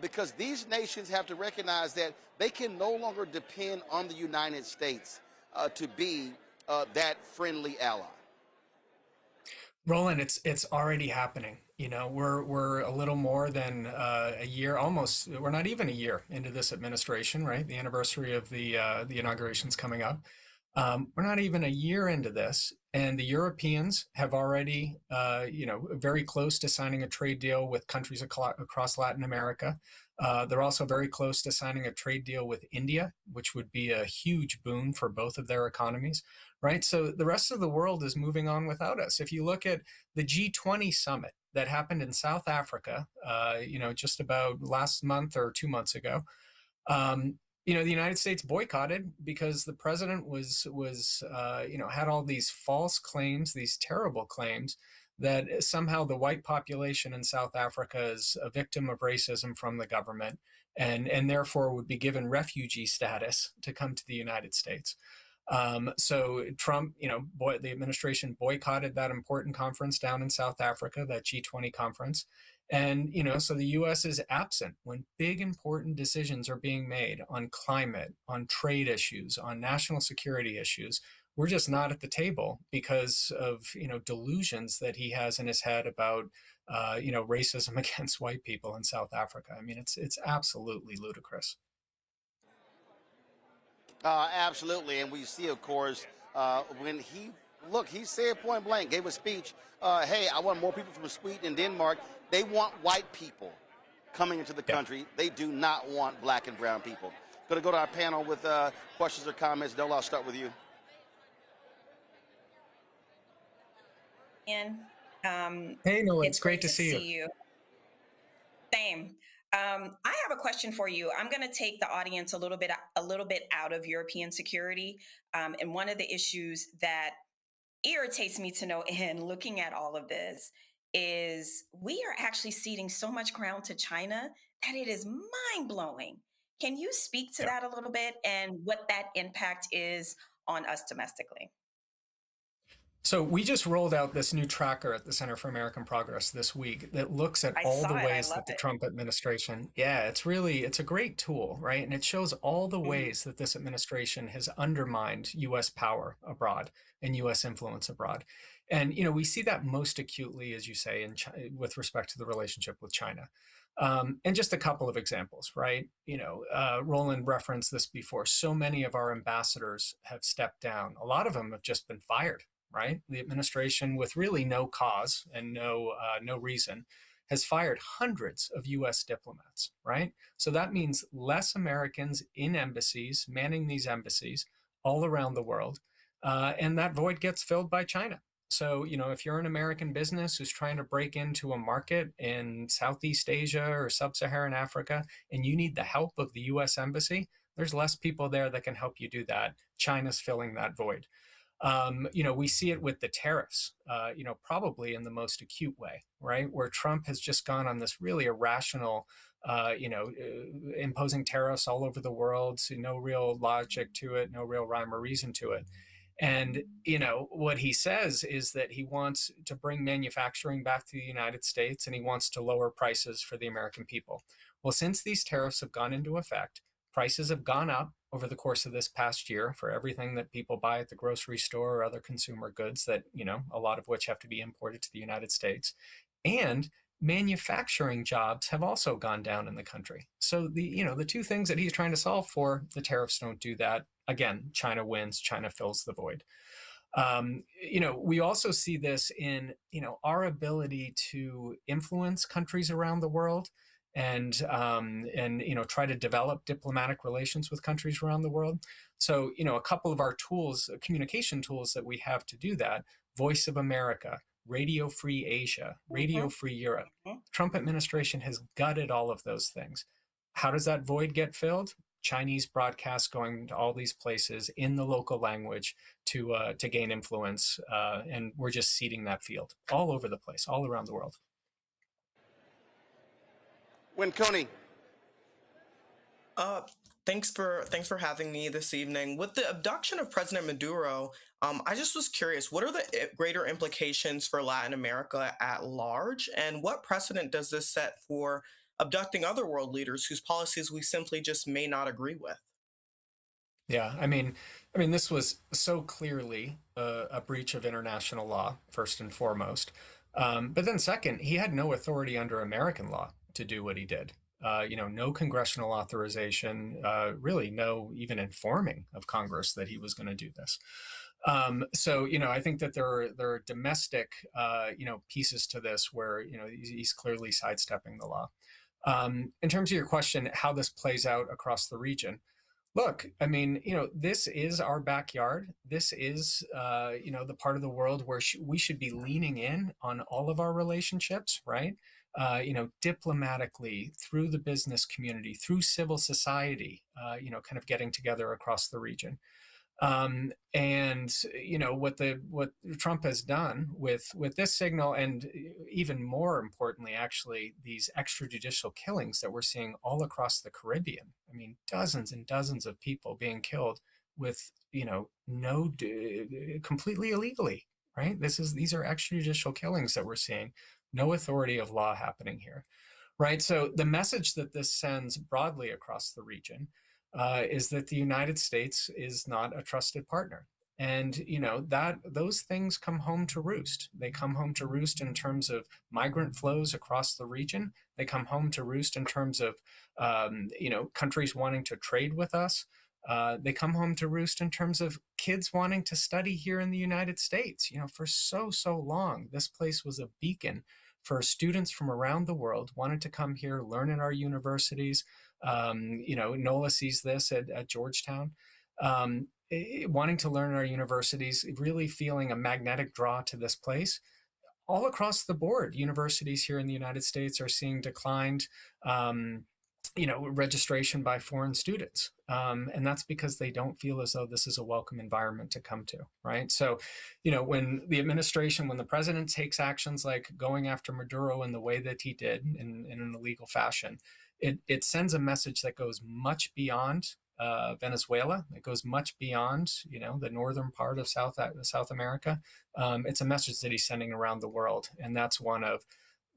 because these nations have to recognize that they can no longer depend on the United States to be that friendly ally. Roland, it's already happening. You know, we're a little more than a year, almost. We're not even a year into this administration, right? The anniversary of the inauguration's coming up. We're not even a year into this, and the Europeans have already, you know, very close to signing a trade deal with countries across Latin America. They're also very close to signing a trade deal with India, which would be a huge boon for both of their economies, right? So the rest of the world is moving on without us. If you look at the G20 summit that happened in South Africa, you know, just about last month or 2 months ago, you know, the United States boycotted because the president was you know, had all these false claims, these terrible claims that somehow the white population in South Africa is a victim of racism from the government and therefore would be given refugee status to come to the United States. So Trump, you know, the administration boycotted that important conference down in South Africa, that G20 conference. And, you know, so the U.S. is absent when big, important decisions are being made on climate, on trade issues, on national security issues. We're just not at the table because of, you know, delusions that he has in his head about, you know, racism against white people in South Africa. I mean, it's absolutely ludicrous. Absolutely. And we see, of course, when he said point blank, gave a speech, hey, I want more people from Sweden and Denmark. They want white people coming into the country. They do not want black and brown people. Going to go to our panel with questions or comments. Noel, I'll start with you. Ian. Hey, Noah, it's It's great to see you. you. Same. I have a question for you. I'm going to take the audience a little bit out of European security. And one of the issues that irritates me to no end looking at all of this is we are actually ceding so much ground to China that it is mind-blowing. Can you speak to that a little bit and what that impact is on us domestically? So we just rolled out this new tracker at the Center for American Progress this week that looks at all the ways that the Trump administration, it's a great tool, right? And it shows all the ways that this administration has undermined U.S. power abroad and U.S. influence abroad. And, we see that most acutely, as you say, with respect to the relationship with China. And just a couple of examples, right? Roland referenced this before. So many of our ambassadors have stepped down. A lot of them have just been fired. Right? The administration, with really no cause and no reason, has fired hundreds of U.S. diplomats, right? So that means less Americans in embassies, manning these embassies all around the world, and that void gets filled by China. So, if you're an American business who's trying to break into a market in Southeast Asia or Sub-Saharan Africa, and you need the help of the U.S. embassy, there's less people there that can help you do that. China's filling that void. We see it with the tariffs, probably in the most acute way, right? Where Trump has just gone on this really irrational, imposing tariffs all over the world, so no real logic to it, no real rhyme or reason to it. And, what he says is that he wants to bring manufacturing back to the United States and he wants to lower prices for the American people. Well, since these tariffs have gone into effect, prices have gone up over the course of this past year for everything that people buy at the grocery store or other consumer goods that, a lot of which have to be imported to the United States. And manufacturing jobs have also gone down in the country. So the two things that he's trying to solve for, the tariffs don't do that. Again, China wins, China fills the void. We also see this in, our ability to influence countries around the world and try to develop diplomatic relations with countries around the world. So, a couple of our tools, communication tools that we have to do that, Voice of America, Radio Free Asia, Radio Free Europe. Trump administration has gutted all of those things. How does that void get filled? Chinese broadcasts going to all these places in the local language to gain influence. And we're just seeding that field all over the place, all around the world. Coney. Thanks for having me this evening. With the abduction of President Maduro, I just was curious, what are the greater implications for Latin America at large? And what precedent does this set for abducting other world leaders whose policies we simply just may not agree with? Yeah, I mean, this was so clearly a breach of international law, first and foremost. But then second, he had no authority under American law to do what he did. No congressional authorization, really no even informing of Congress that he was going to do this. So, I think that there are domestic, pieces to this where, he's clearly sidestepping the law. In terms of your question, how this plays out across the region, look, this is our backyard. This is, the part of the world where we should be leaning in on all of our relationships, right? Diplomatically, through the business community, through civil society, kind of getting together across the region. And what Trump has done with this signal, and even more importantly, actually, these extrajudicial killings that we're seeing all across the Caribbean. Dozens and dozens of people being killed with, completely illegally, right? These are extrajudicial killings that we're seeing. No authority of law happening here, right? So the message that this sends broadly across the region is that the United States is not a trusted partner. And, that those things come home to roost. They come home to roost in terms of migrant flows across the region. They come home to roost in terms of, countries wanting to trade with us. They come home to roost in terms of kids wanting to study here in the United States. For so long, this place was a beacon for students from around the world wanting to come here, learn at our universities. NOLA sees this at Georgetown, wanting to learn at our universities, really feeling a magnetic draw to this place. all across the board, universities here in the United States are seeing declined registration by foreign students. And that's because they don't feel as though this is a welcome environment to come to, right? So, when the president takes actions like going after Maduro in the way that he did in an illegal fashion, it sends a message that goes much beyond Venezuela. It goes much beyond, the northern part of South America. It's a message that he's sending around the world. And that's one of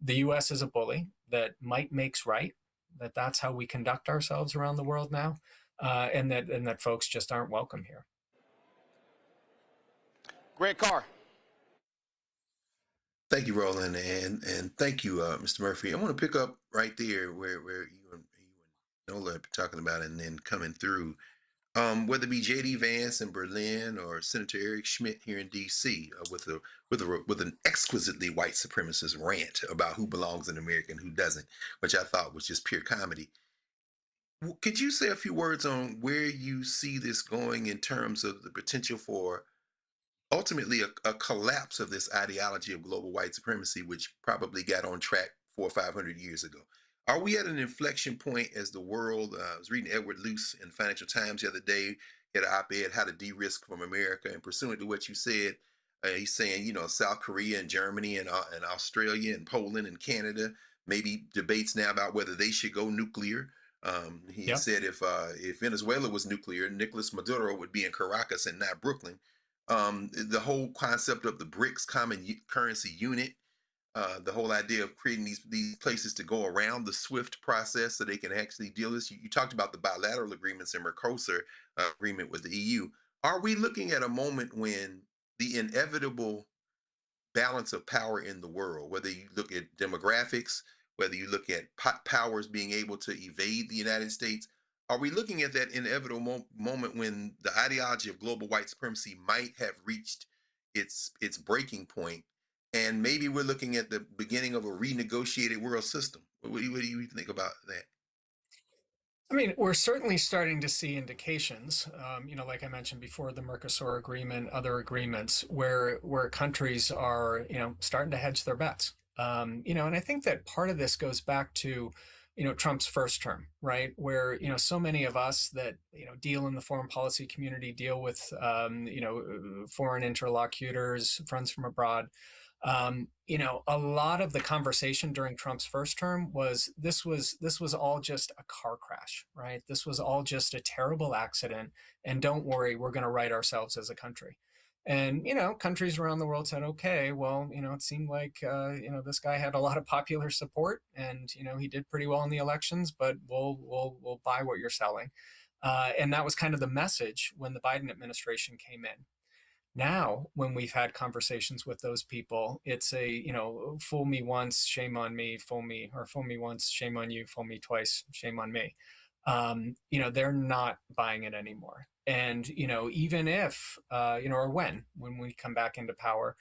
the U.S. is a bully, that might makes right, that's how we conduct ourselves around the world now, and that folks just aren't welcome here. Greg Carr. Thank you, Roland, and thank you, Mr. Murphy. I want to pick up right there where you and Nola are talking about, and then coming through, whether it be J.D. Vance in Berlin or Senator Eric Schmidt here in D.C. With an exquisitely white supremacist rant about who belongs in America and who doesn't, which I thought was just pure comedy. Could you say a few words on where you see this going in terms of the potential for ultimately a collapse of this ideology of global white supremacy, which probably got on track 400 or 500 years ago? Are we at an inflection point as the world, I was reading Edward Luce in Financial Times the other day, he had an op-ed, How to De-risk from America, and pursuant to what you said, he's saying, South Korea and Germany and Australia and Poland and Canada, maybe debates now about whether they should go nuclear. He said if Venezuela was nuclear, Nicolas Maduro would be in Caracas and not Brooklyn. The whole concept of the BRICS common currency unit, the whole idea of creating these places to go around the SWIFT process so they can actually deal with this. You talked about the bilateral agreements and Mercosur agreement with the EU. Are we looking at a moment when the inevitable balance of power in the world, whether you look at demographics, whether you look at powers being able to evade the United States, are we looking at that inevitable moment when the ideology of global white supremacy might have reached its breaking point, and maybe we're looking at the beginning of a renegotiated world system? What do you think about that? I mean, we're certainly starting to see indications, like I mentioned before, the Mercosur agreement, other agreements where countries are, starting to hedge their bets. And I think that part of this goes back to, Trump's first term, right? Where, so many of us that, deal in the foreign policy community, deal with, foreign interlocutors, friends from abroad. A lot of the conversation during Trump's first term was this was all just a car crash, right? This was all just a terrible accident. And don't worry, we're going to right ourselves as a country. And, countries around the world said, okay, well, it seemed like, this guy had a lot of popular support and, he did pretty well in the elections, but we'll buy what you're selling. And that was kind of the message when the Biden administration came in. Now, when we've had conversations with those people, it's a, fool me once, shame on me, fool me once, shame on you, fool me twice, shame on me. They're not buying it anymore. And, even if, or when we come back into power,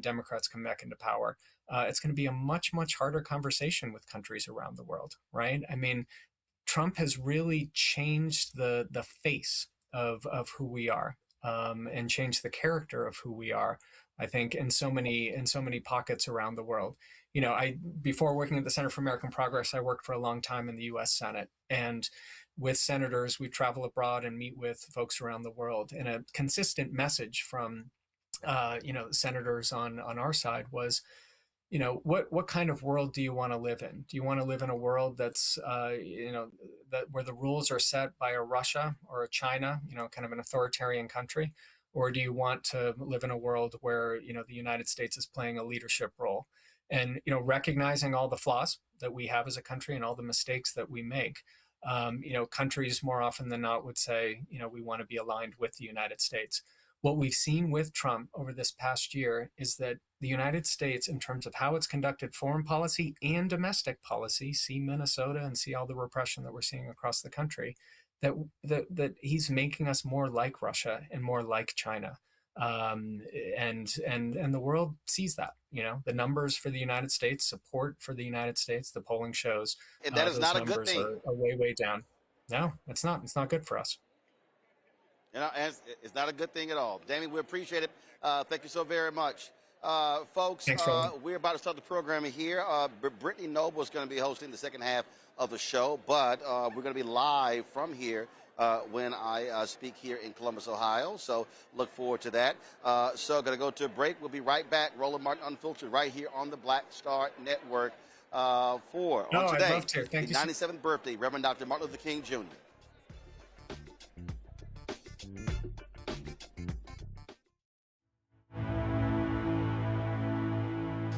Democrats come back into power, it's going to be a much, much harder conversation with countries around the world, right? I mean, Trump has really changed the face of who we are. And change the character of who we are, I think, in so many pockets around the world. Before working at the Center for American Progress, I worked for a long time in the U.S. Senate. And with senators, we travel abroad and meet with folks around the world. And a consistent message from, senators on our side was, what kind of world do you want to live in? Do you want to live in a world that's, where the rules are set by a Russia or a China, kind of an authoritarian country? Or do you want to live in a world where, the United States is playing a leadership role? And, recognizing all the flaws that we have as a country and all the mistakes that we make, countries more often than not would say, we want to be aligned with the United States. What we've seen with Trump over this past year is that the United States, in terms of how it's conducted foreign policy and domestic policy, see Minnesota and see all the repression that we're seeing across the country, that he's making us more like Russia and more like China. And the world sees that, the numbers for the United States, support for the United States, the polling shows. And that is not a good thing. Are way, way down. No, it's not. It's not good for us. It's not a good thing at all. Damien, we appreciate it. Thank you so very much. Folks, Thanks, we're about to start the program here. Brittany Noble is going to be hosting the second half of the show, but we're going to be live from here when I speak here in Columbus, Ohio. So look forward to that. So going to go to a break. We'll be right back. Roland Martin Unfiltered right here on the Black Star Network on today, I'd love to. Thank the you. 97th birthday, Reverend Dr. Martin Luther King Jr.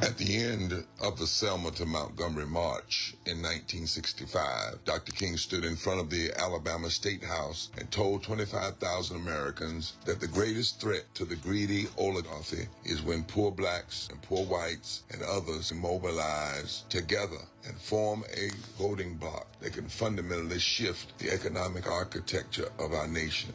At the end of the Selma to Montgomery March in 1965, Dr. King stood in front of the Alabama State House and told 25,000 Americans that the greatest threat to the greedy oligarchy is when poor blacks and poor whites and others mobilize together and form a voting bloc that can fundamentally shift the economic architecture of our nation.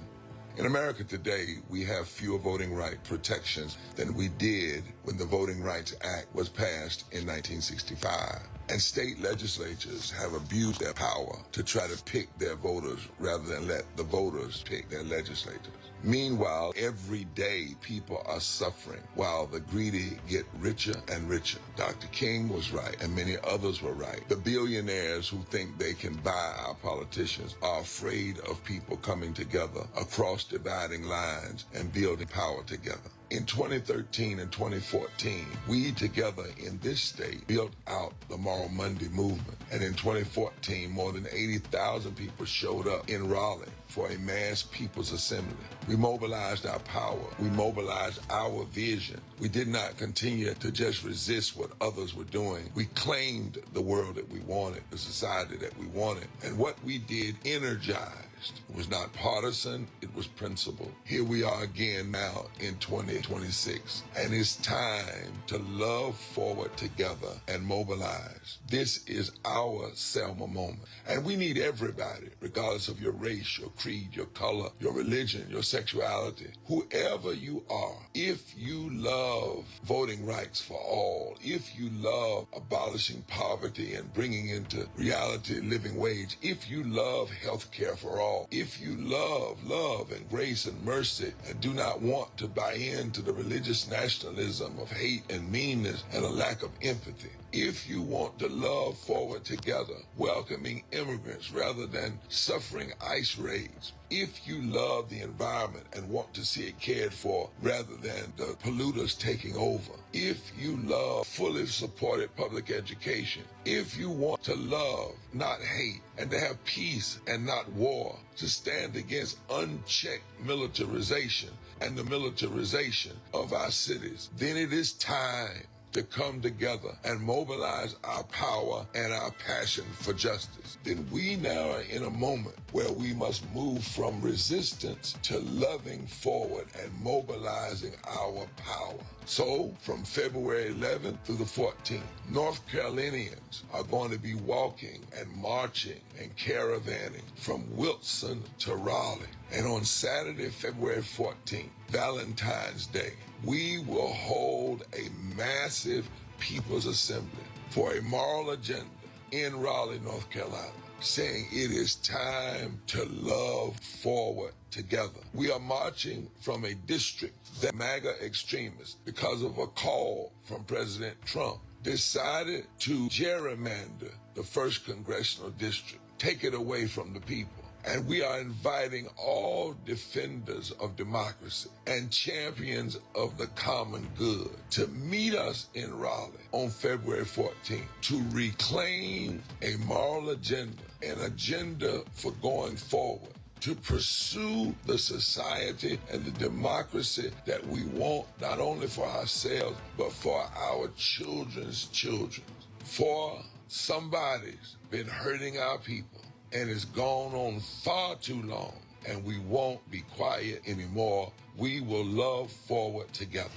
In America today, we have fewer voting right protections than we did when the Voting Rights Act was passed in 1965. And state legislatures have abused their power to try to pick their voters rather than let the voters pick their legislators. Meanwhile, every day people are suffering while the greedy get richer and richer. Dr. King was right, and many others were right. The billionaires who think they can buy our politicians are afraid of people coming together across dividing lines and building power together. In 2013 and 2014, we together in this state built out the Moral Monday movement. And in 2014, more than 80,000 people showed up in Raleigh for a mass people's assembly. We mobilized our power. We mobilized our vision. We did not continue to just resist what others were doing. We claimed the world that we wanted, the society that we wanted. And what we did energized. It was not partisan, it was principled. Here we are again now in 2026, and it's time to love forward together and mobilize. This is our Selma moment, and we need everybody, regardless of your race, your creed, your color, your religion, your sexuality, whoever you are. If you love voting rights for all, if you love abolishing poverty and bringing into reality living wage, if you love health care for all, if you love and grace and mercy and do not want to buy into the religious nationalism of hate and meanness and a lack of empathy, if you want to love forward together, welcoming immigrants rather than suffering ICE raids, if you love the environment and want to see it cared for rather than the polluters taking over, if you love fully supported public education, if you want to love, not hate, and to have peace and not war, to stand against unchecked militarization and the militarization of our cities, then it is time to come together and mobilize our power and our passion for justice. Then we now are in a moment where we must move from resistance to loving forward and mobilizing our power. So, from February 11th through the 14th, North Carolinians are going to be walking and marching and caravanning from Wilson to Raleigh. And on Saturday, February 14th, Valentine's Day, we will hold a massive People's Assembly for a moral agenda in Raleigh, North Carolina, saying it is time to love forward together. We are marching from a district that MAGA extremists, because of a call from President Trump, decided to gerrymander the 1st Congressional District, take it away from the people. And we are inviting all defenders of democracy and champions of the common good to meet us in Raleigh on February 14th to reclaim a moral agenda, an agenda for going forward, to pursue the society and the democracy that we want, not only for ourselves, but for our children's children. For somebody's been hurting our people, and it's gone on far too long, and we won't be quiet anymore. We will love forward together.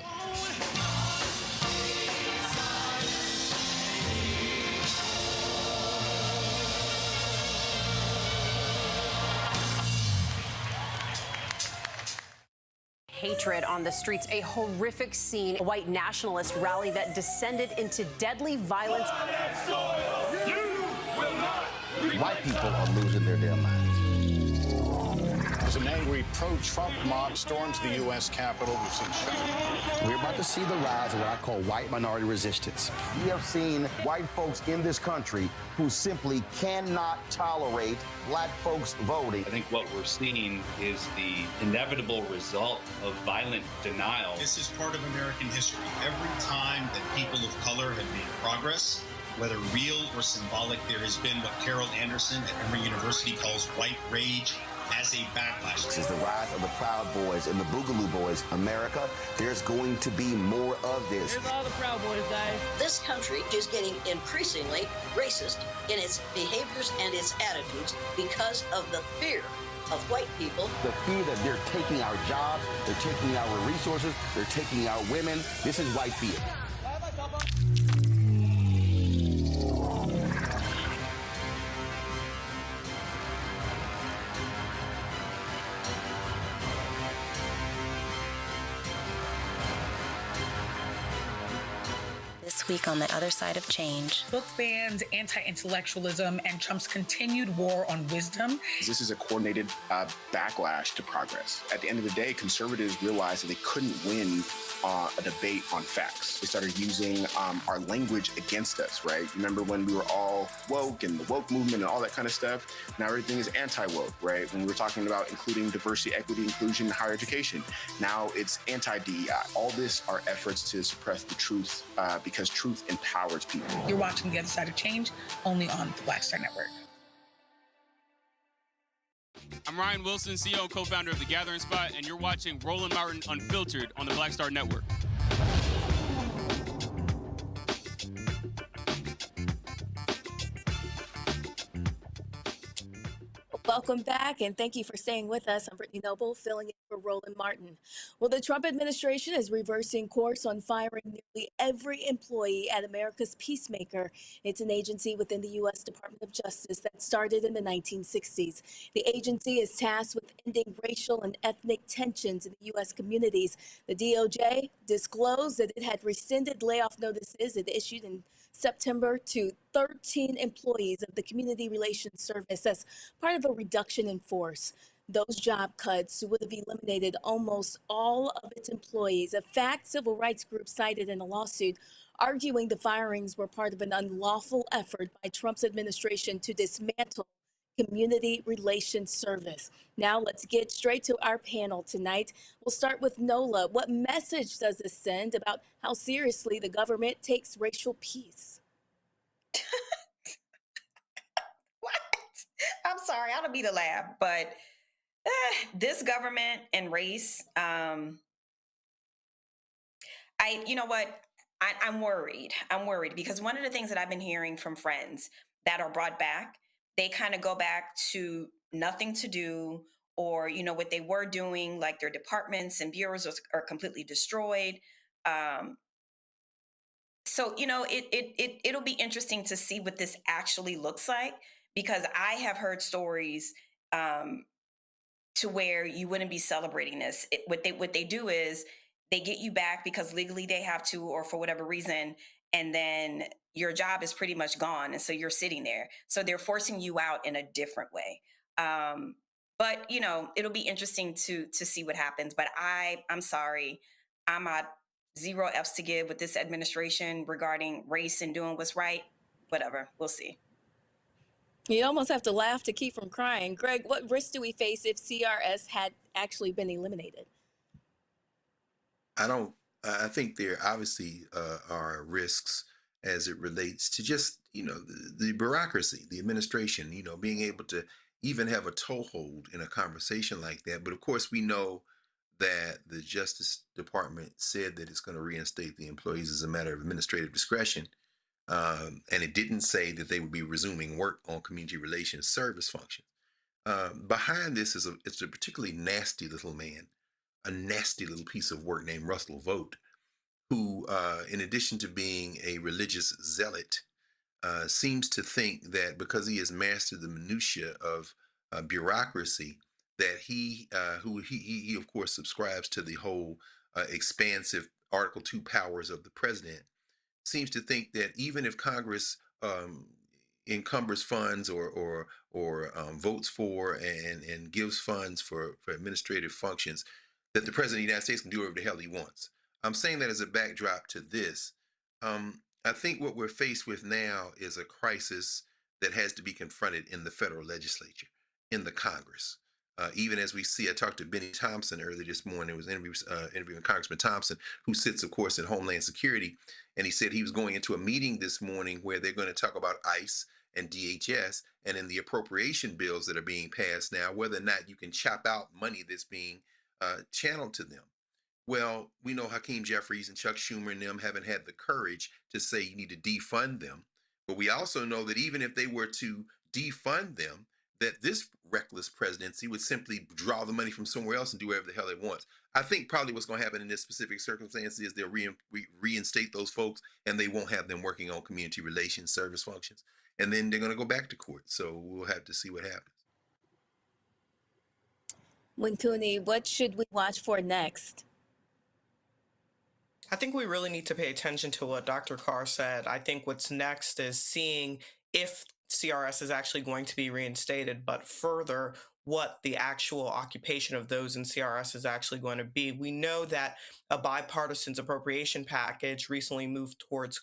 Hatred on the streets, a horrific scene, a white nationalist rally that descended into deadly violence. White people are losing their damn minds. As an angry pro-Trump mob storms the U.S. Capitol, we've seen shooting. We're about to see the rise of what I call white minority resistance. We have seen white folks in this country who simply cannot tolerate black folks voting. I think what we're seeing is the inevitable result of violent denial. This is part of American history. Every time that people of color have made progress, whether real or symbolic, there has been what Carol Anderson at Emory University calls white rage as a backlash. This is the rise of the Proud Boys and the Boogaloo Boys. America, there's going to be more of this. Here's all the Proud Boys, guys. This country is getting increasingly racist in its behaviors and its attitudes because of the fear of white people. The fear that they're taking our jobs, they're taking our resources, they're taking our women. This is white fear. This week on the other side of change. Book bans, anti-intellectualism, and Trump's continued war on wisdom. This is a coordinated backlash to progress. At the end of the day, conservatives realized that they couldn't win a debate on facts. They started using our language against us, right? Remember when we were all woke and the woke movement and all that kind of stuff? Now everything is anti-woke, right? When we were talking about including diversity, equity, inclusion, and higher education, now it's anti-DEI. All this are efforts to suppress the truth because truth empowers people. You're watching The Other Side of Change, only on the Black Star Network. I'm Ryan Wilson, CEO and co-founder of The Gathering Spot, and you're watching Roland Martin Unfiltered on the Black Star Network. Welcome back, and thank you for staying with us. I'm Brittany Noble, filling in for Roland Martin. Well, the Trump administration is reversing course on firing nearly every employee at America's Peacemaker. It's an agency within the U.S. Department of Justice that started in the 1960s. The agency is tasked with ending racial and ethnic tensions in the U.S. communities. The DOJ disclosed that it had rescinded layoff notices it issued in September to 13 employees of the Community Relations Service as part of a reduction in force. Those job cuts would have eliminated almost all of its employees, a fact civil rights group cited in a lawsuit, arguing the firings were part of an unlawful effort by Trump's administration to dismantle Community Relations Service. Now let's get straight to our panel tonight. We'll start with Nola. What message does this send about how seriously the government takes racial peace? What? I'm sorry, I don't mean to laugh, but this government and race, you know what? I'm worried. I'm worried because one of the things that I've been hearing from friends that are brought back, they kind of go back to nothing to do, or, you know, what they were doing, like their departments and bureaus are completely destroyed. So, you know, it'll be interesting to see what this actually looks like, because I have heard stories to where you wouldn't be celebrating this. What they do is they get you back because legally they have to, or for whatever reason, and then your job is pretty much gone. And so you're sitting there. So they're forcing you out in a different way. But, you know, it'll be interesting to see what happens. But I'm sorry. I'm at 0 F's to give with this administration regarding race and doing what's right. Whatever. We'll see. You almost have to laugh to keep from crying. Greg, what risks do we face if CRS had actually been eliminated? I think there obviously are risks as it relates to just, you know, the bureaucracy, the administration, you know, being able to even have a toehold in a conversation like that. But of course, we know that the Justice Department said that it's going to reinstate the employees as a matter of administrative discretion. And it didn't say that they would be resuming work on community relations service functions. Behind this is it's a particularly nasty little man, a nasty little piece of work named Russell Vogt, who, in addition to being a religious zealot, seems to think that because he has mastered the minutiae of bureaucracy, that he of course subscribes to the whole expansive Article 2 powers of the president, seems to think that even if Congress encumbers funds or votes for and gives funds for administrative functions, that the president of the United States can do whatever the hell he wants. I'm saying that as a backdrop to this. I think what we're faced with now is a crisis that has to be confronted in the federal legislature, in the Congress. Even as we see, I talked to Benny Thompson earlier this morning. It was interviewing Congressman Thompson, who sits, of course, in Homeland Security. And he said he was going into a meeting this morning where they're going to talk about ICE and DHS and in the appropriation bills that are being passed now, whether or not you can chop out money that's being channeled to them. Well, we know Hakeem Jeffries and Chuck Schumer and them haven't had the courage to say you need to defund them. But we also know that even if they were to defund them, that this reckless presidency would simply draw the money from somewhere else and do whatever the hell it wants. I think probably what's going to happen in this specific circumstance is they'll reinstate those folks, and they won't have them working on community relations service functions. And then they're going to go back to court. So we'll have to see what happens. Winkuni, what should we watch for next? I think we really need to pay attention to what Dr. Carr said. I think what's next is seeing if CRS is actually going to be reinstated, but further, what the actual occupation of those in CRS is actually going to be. We know that a bipartisan appropriation package recently moved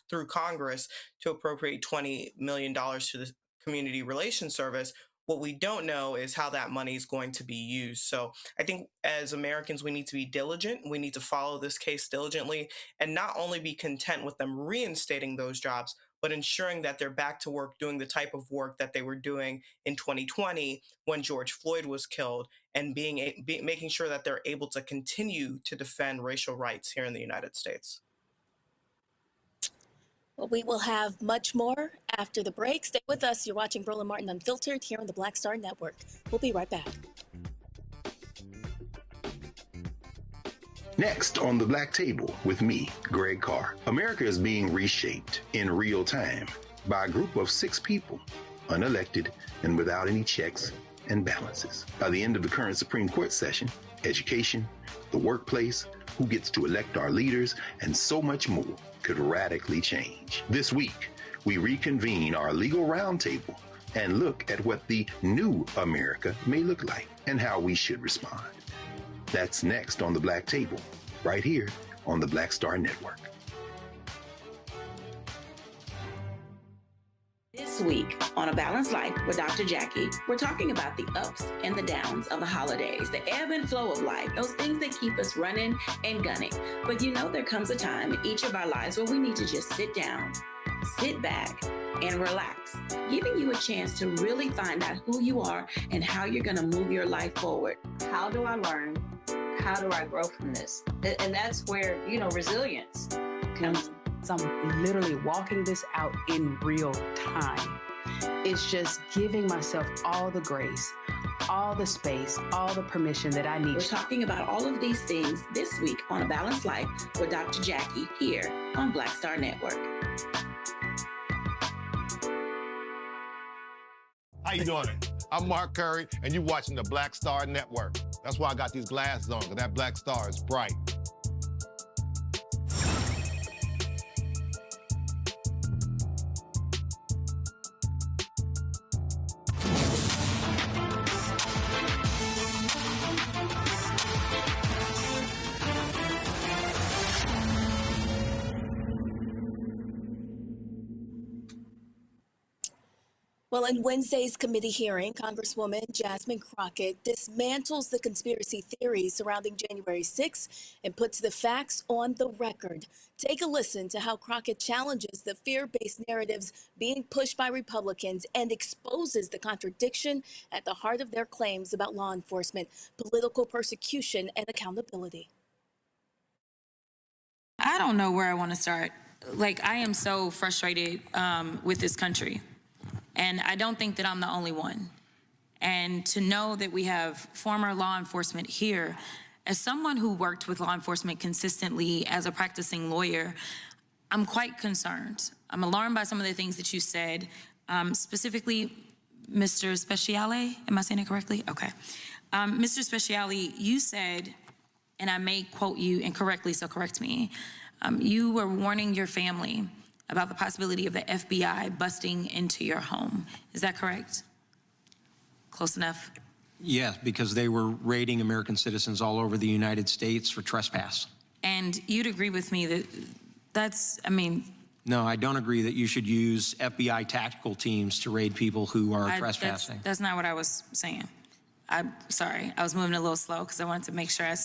through Congress to appropriate $20 million to the Community Relations Service. What we don't know is how that money is going to be used. So I think as Americans, we need to be diligent. We need to follow this case diligently and not only be content with them reinstating those jobs, but ensuring that they're back to work doing the type of work that they were doing in 2020 when George Floyd was killed, and making sure that they're able to continue to defend racial rights here in the United States. Well, we will have much more after the break. Stay with us. You're watching Roland Martin Unfiltered here on the Black Star Network. We'll be right back. Next on the Black Table with me, Greg Carr. America is being reshaped in real time by a group of 6 people, unelected and without any checks and balances. By the end of the current Supreme Court session, education, the workplace, who gets to elect our leaders, and so much more could radically change. This week, we reconvene our legal roundtable and look at what the new America may look like and how we should respond. That's next on the Black Table, right here on the Black Star Network. This week on A Balanced Life with Dr. Jackie, we're talking about the ups and the downs of the holidays, the ebb and flow of life, those things that keep us running and gunning. But you know there comes a time in each of our lives where we need to just sit down, sit back, and relax, giving you a chance to really find out who you are and how you're going to move your life forward. How do I learn? How do I grow from this? And that's where, resilience comes. So I'm literally walking this out in real time. It's just giving myself all the grace, all the space, all the permission that I need. We're talking about all of these things this week on A Balanced Life with Dr. Jackie here on Black Star Network. How you doing? I'm Mark Curry, and you're watching the Black Star Network. That's why I got these glasses on, because that black star is bright. Well, in Wednesday's committee hearing, Congresswoman Jasmine Crockett dismantles the conspiracy theories surrounding January 6th and puts the facts on the record. Take a listen to how Crockett challenges the fear-based narratives being pushed by Republicans and exposes the contradiction at the heart of their claims about law enforcement, political persecution, and accountability. I don't know where I want to start. I am so frustrated with this country. And I don't think that I'm the only one. And to know that we have former law enforcement here, as someone who worked with law enforcement consistently as a practicing lawyer, I'm quite concerned. I'm alarmed by some of the things that you said, specifically Mr. Speciale, am I saying it correctly? Okay. Mr. Speciale, you said, and I may quote you incorrectly, so correct me, you were warning your family about the possibility of the FBI busting into your home. Is that correct? Close enough? Yes, because they were raiding American citizens all over the United States for trespass. And you'd agree with me that that's, I mean... No, I don't agree that you should use FBI tactical teams to raid people who are trespassing. That's not what I was saying. I'm sorry, I was moving a little slow because I wanted to make sure I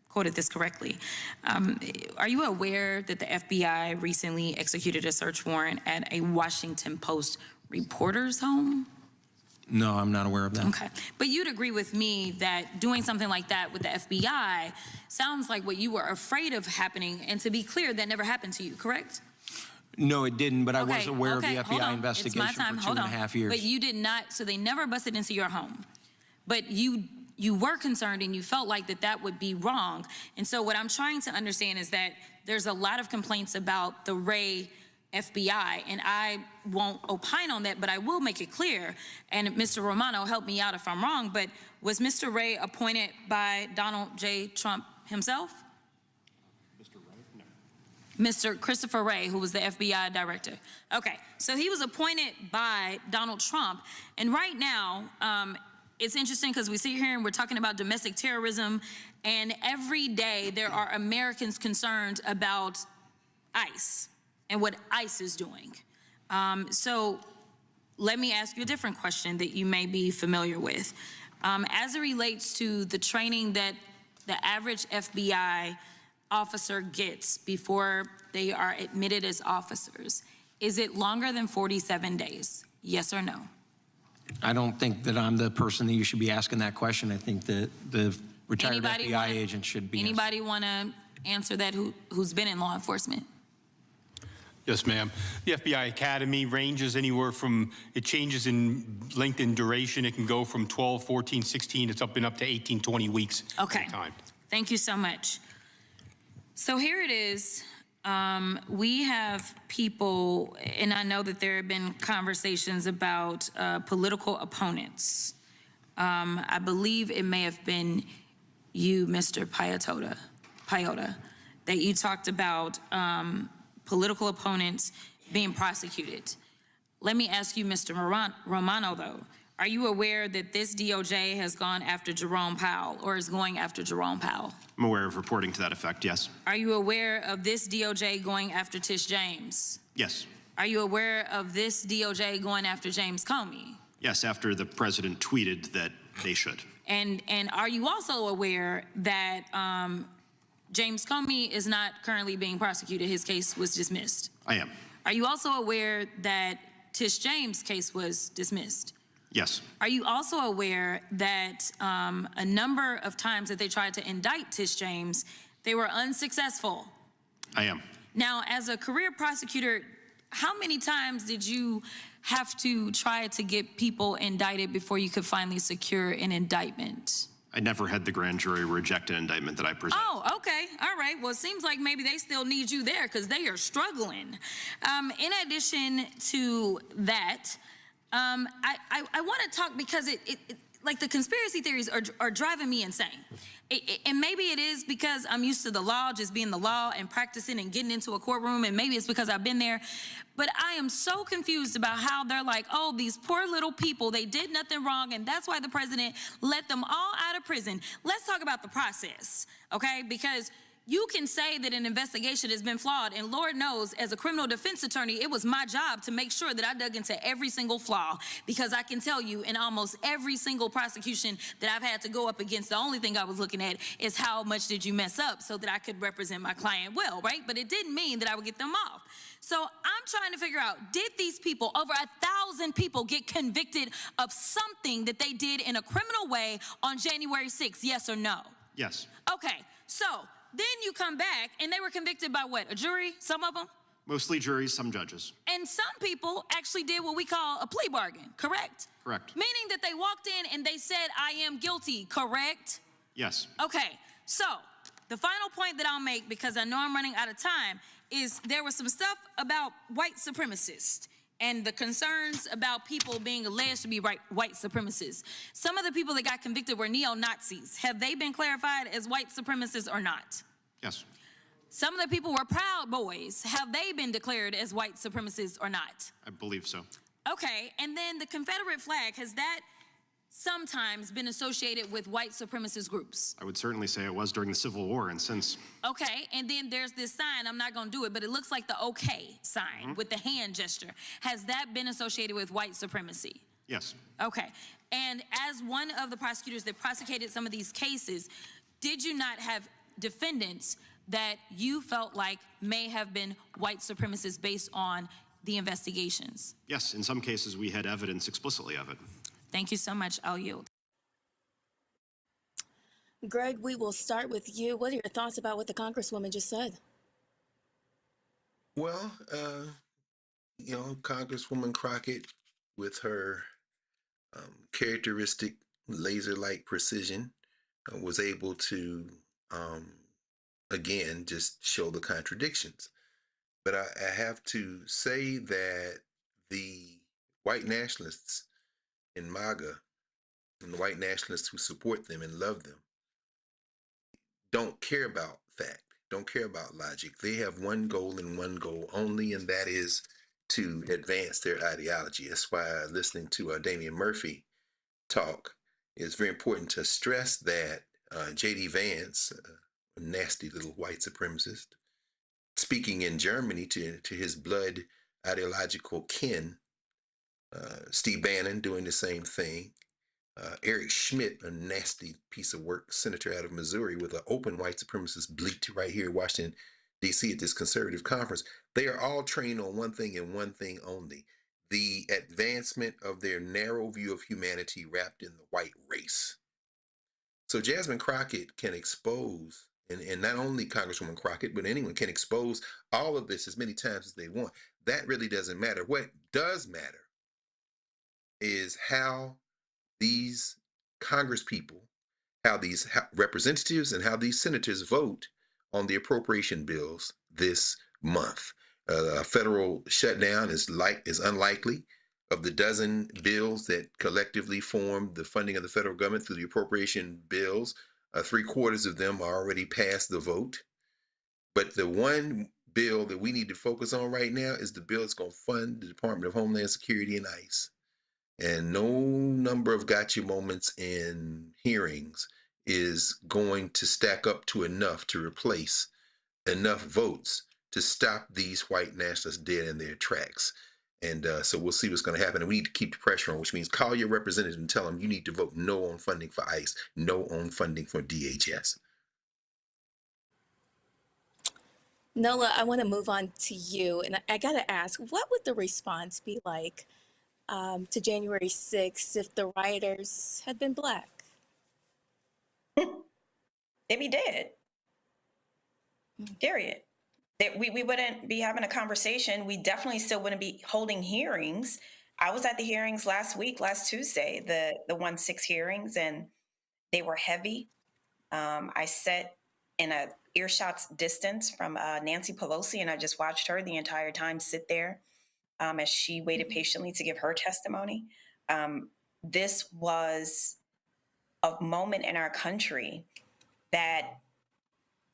quoted this correctly. Are you aware that the FBI recently executed a search warrant at a Washington Post reporter's home? No, I'm not aware of that. Okay, but you'd agree with me that doing something like that with the FBI sounds like what you were afraid of happening, and to be clear, that never happened to you, correct? No, it didn't, but I was aware of the FBI investigation it's my time. for 2.5 years. But you did not, so they never busted into your home. But you were concerned and you felt like that would be wrong. And so what I'm trying to understand is that there's a lot of complaints about the Ray FBI, and I won't opine on that, but I will make it clear, and Mr. Romano, help me out if I'm wrong, but was Mr. Ray appointed by Donald J. Trump himself? Mr. Christopher Wray, who was the FBI director. Okay, so he was appointed by Donald Trump, and right now, it's interesting because we sit here and we're talking about domestic terrorism, and every day there are Americans concerned about ICE and what ICE is doing. So let me ask you a different question that you may be familiar with. As it relates to the training that the average FBI officer gets before they are admitted as officers, is it longer than 47 days? Yes or no? I don't think that I'm the person that you should be asking that question. I think that the retired Anybody FBI agent should be. Anybody want to answer that who's been in law enforcement? Yes, ma'am. The FBI Academy ranges anywhere from, it changes in length and duration. It can go from 12, 14, 16, it's up to 18, 20 weeks. Okay. Time. Thank you so much. So here it is. We have people, and I know that there have been conversations about political opponents. I believe it may have been you, Mr. Paiota, that you talked about political opponents being prosecuted. Let me ask you, Mr. Romano, though. Are you aware that this DOJ has gone after Jerome Powell, or is going after Jerome Powell? I'm aware of reporting to that effect, yes. Are you aware of this DOJ going after Tish James? Yes. Are you aware of this DOJ going after James Comey? Yes, after the president tweeted that they should. And are you also aware that James Comey is not currently being prosecuted? His case was dismissed. I am. Are you also aware that Tish James' case was dismissed? Yes. Are you also aware that a number of times that they tried to indict Tish James, they were unsuccessful? I am. Now, as a career prosecutor, how many times did you have to try to get people indicted before you could finally secure an indictment? I never had the grand jury reject an indictment that I presented. Oh, okay. All right. Well, it seems like maybe they still need you there because they are struggling. In addition to that, I want to talk because like the conspiracy theories are driving me insane. And maybe it is because I'm used to the law just being the law and practicing and getting into a courtroom, and maybe it's because I've been there. But I am so confused about how they're like, oh, these poor little people, they did nothing wrong, and that's why the president let them all out of prison. Let's talk about the process, okay? Because you can say that an investigation has been flawed, and Lord knows, as a criminal defense attorney, it was my job to make sure that I dug into every single flaw, because I can tell you in almost every single prosecution that I've had to go up against, the only thing I was looking at is how much did you mess up so that I could represent my client well, right? But it didn't mean that I would get them off. So I'm trying to figure out, did these people, over 1,000 people, get convicted of something that they did in a criminal way on January 6th, yes or no? Yes. Okay, so then you come back, and they were convicted by what, a jury, some of them? Mostly juries, some judges. And some people actually did what we call a plea bargain, correct? Correct. Meaning that they walked in and they said, I am guilty, correct? Yes. Okay, so the final point that I'll make, because I know I'm running out of time, is there was some stuff about white supremacists and the concerns about people being alleged to be white supremacists. Some of the people that got convicted were neo-Nazis. Have they been clarified as white supremacists or not? Yes. Some of the people were Proud Boys. Have they been declared as white supremacists or not? I believe so. Okay, and then the Confederate flag, has that sometimes been associated with white supremacist groups? I would certainly say it was during the Civil War and since. Okay, and then there's this sign, I'm not gonna do it, but it looks like the OK sign with the hand gesture. Has that been associated with white supremacy? Yes. Okay, and as one of the prosecutors that prosecuted some of these cases, did you not have defendants that you felt like may have been white supremacists based on the investigations? Yes, in some cases we had evidence explicitly of it. Thank you so much. I'll yield. Greg, we will start with you. What are your thoughts about what the Congresswoman just said? Well, Congresswoman Crockett, with her characteristic laser-like precision, was able to, again, just show the contradictions. But I have to say that the white nationalists in MAGA and the white nationalists who support them and love them don't care about fact, don't care about logic. They have one goal and one goal only, and that is to advance their ideology. That's why listening to Damian Murphy talk is very important to stress that J.D. Vance, a nasty little white supremacist, speaking in Germany to his blood ideological kin, Steve Bannon doing the same thing, Eric Schmidt, a nasty piece of work, senator out of Missouri with an open white supremacist bleat right here in Washington, D.C. at this conservative conference. They are all trained on one thing and one thing only: the advancement of their narrow view of humanity wrapped in the white race. So Jasmine Crockett can expose, and not only Congresswoman Crockett, but anyone can expose all of this as many times as they want. That really doesn't matter. What does matter is how these congresspeople, how these representatives, and how these senators vote on the appropriation bills this month. A federal shutdown is unlikely. Of the dozen bills that collectively form the funding of the federal government through the appropriation bills, 3/4 of them are already past the vote. But the one bill that we need to focus on right now is the bill that's going to fund the Department of Homeland Security and ICE. And no number of gotcha moments in hearings is going to stack up to enough to replace enough votes to stop these white nationalists dead in their tracks. And so we'll see what's going to happen. And we need to keep the pressure on, which means call your representative and tell them you need to vote no on funding for ICE, no on funding for DHS. Nola, I want to move on to you. And I got to ask, what would the response be like to January 6th if the rioters had been Black? They'd be dead. Period. We wouldn't be having a conversation. We definitely still wouldn't be holding hearings. I was at the hearings last Tuesday, the 1-6 hearings, and they were heavy. I sat in a earshot's distance from Nancy Pelosi, and I just watched her the entire time sit there as she waited patiently to give her testimony. This was a moment in our country that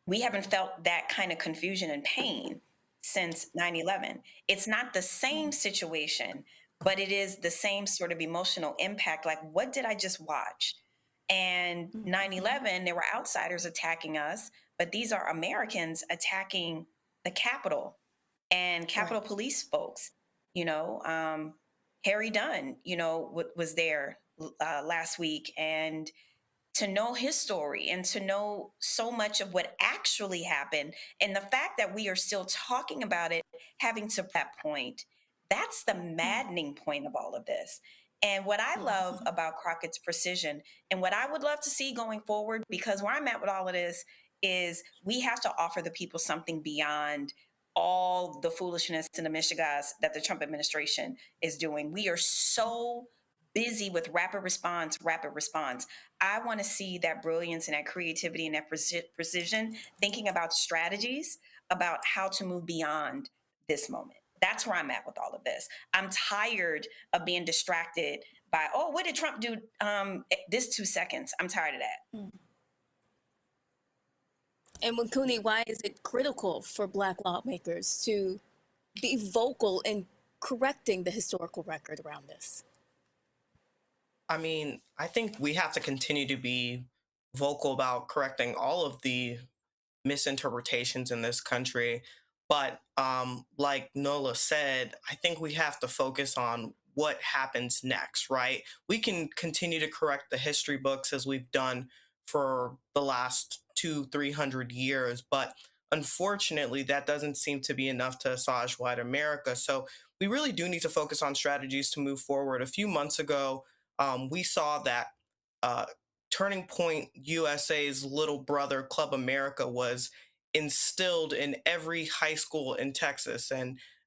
we haven't felt that kind of confusion and pain since 9/11. It's not the same situation, but it is the same sort of emotional impact. Like, what did I just watch? And 9/11, there were outsiders attacking us, but these are Americans attacking the Capitol and Capitol Police folks. Harry Dunn, was there last week, and to know his story and to know so much of what actually happened, and the fact that we are still talking about it, having to that point, that's the maddening point of all of this. And what I love about Crockett's precision, and what I would love to see going forward, because where I'm at with all of this is we have to offer the people something beyond all the foolishness and the mishigas that the Trump administration is doing. We are so busy with rapid response. I want to see that brilliance and that creativity and that precision, thinking about strategies, about how to move beyond this moment. That's where I'm at with all of this. I'm tired of being distracted by, what did Trump do this 2 seconds? I'm tired of that. And Wakuni, why is it critical for Black lawmakers to be vocal in correcting the historical record around this? I mean, I think we have to continue to be vocal about correcting all of the misinterpretations in this country. But like Nola said, I think we have to focus on what happens next, right? We can continue to correct the history books as we've done for the last 200-300 years, but unfortunately, that doesn't seem to be enough to assuage white America. So we really do need to focus on strategies to move forward. A few months ago, we saw that Turning Point USA's little brother, Club America, was instilled in every high school in Texas,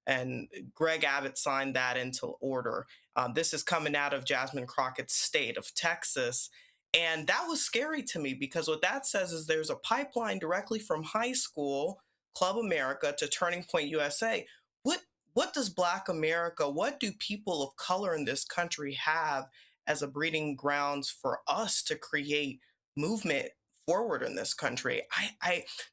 and Greg Abbott signed that into order. This is coming out of Jasmine Crockett's state of Texas. And that was scary to me because what that says is there's a pipeline directly from high school, Club America, to Turning Point USA. What does Black America, what do people of color in this country have as a breeding grounds for us to create movement forward in this country?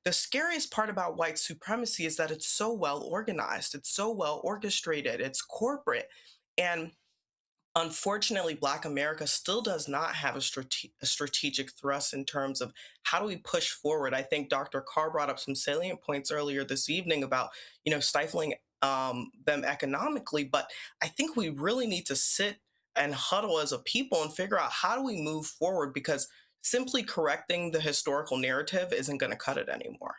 The scariest part about white supremacy is that it's so well organized, it's so well orchestrated, it's corporate. And unfortunately, Black America still does not have a strategic thrust in terms of how do we push forward. I think Dr. Carr brought up some salient points earlier this evening about, stifling them economically, but I think we really need to sit and huddle as a people and figure out how do we move forward, because simply correcting the historical narrative isn't going to cut it anymore.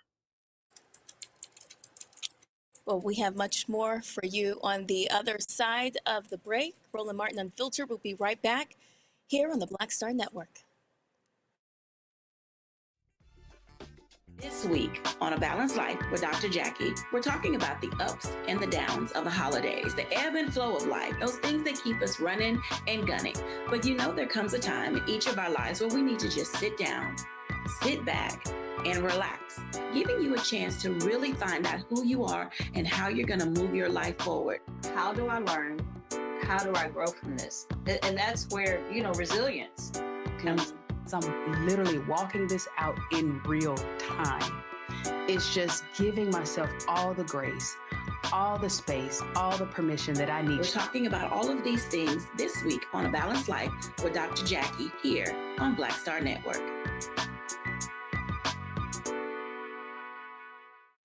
Well, we have much more for you on the other side of the break. Roland Martin Unfiltered will be right back here on the Black Star Network. This week on A Balanced Life with Dr. Jackie, we're talking about the ups and the downs of the holidays, the ebb and flow of life, those things that keep us running and gunning. But there comes a time in each of our lives where we need to just sit down, sit back, and relax, giving you a chance to really find out who you are and how you're going to move your life forward. How do I learn? How do I grow from this? And that's where, resilience comes. So I'm literally walking this out in real time. It's just giving myself all the grace, all the space, all the permission that I need. We're talking about all of these things this week on A Balanced Life with Dr. Jackie here on Black Star Network.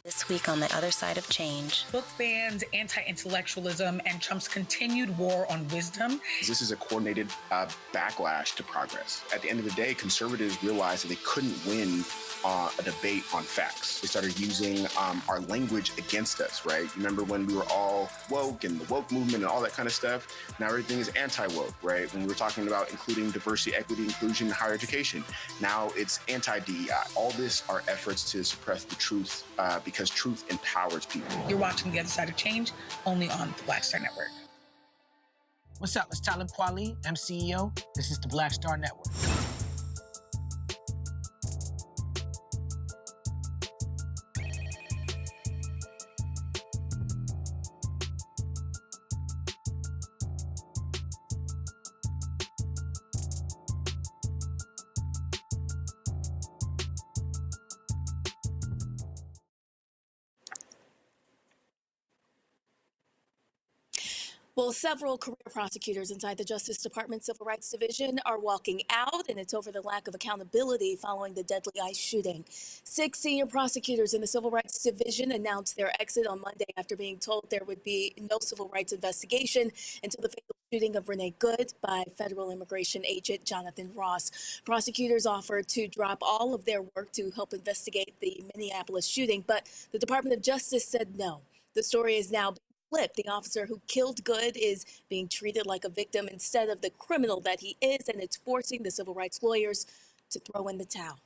This week on the other side of change. Book bans, anti-intellectualism, and Trump's continued war on wisdom. This is a coordinated backlash to progress. At the end of the day, conservatives realized that they couldn't win a debate on facts. They started using our language against us, right? You remember when we were all woke and the woke movement and all that kind of stuff? Now everything is anti-woke, right? When we were talking about including diversity, equity, inclusion, and higher education, now it's anti-DEI. All this are efforts to suppress the truth because truth empowers people. You're watching The Other Side of Change, only on the Black Star Network. What's up? It's Talib Kweli. I'm CEO. This is the Black Star Network. Well, several career prosecutors inside the Justice Department Civil Rights Division are walking out, and it's over the lack of accountability following the deadly ICE shooting. 6 senior prosecutors in the Civil Rights Division announced their exit on Monday after being told there would be no civil rights investigation until the fatal shooting of Renee Good by federal immigration agent Jonathan Ross. Prosecutors offered to drop all of their work to help investigate the Minneapolis shooting, but the Department of Justice said no. The story is now flipped. The officer who killed Good is being treated like a victim instead of the criminal that he is, and it's forcing the civil rights lawyers to throw in the towel.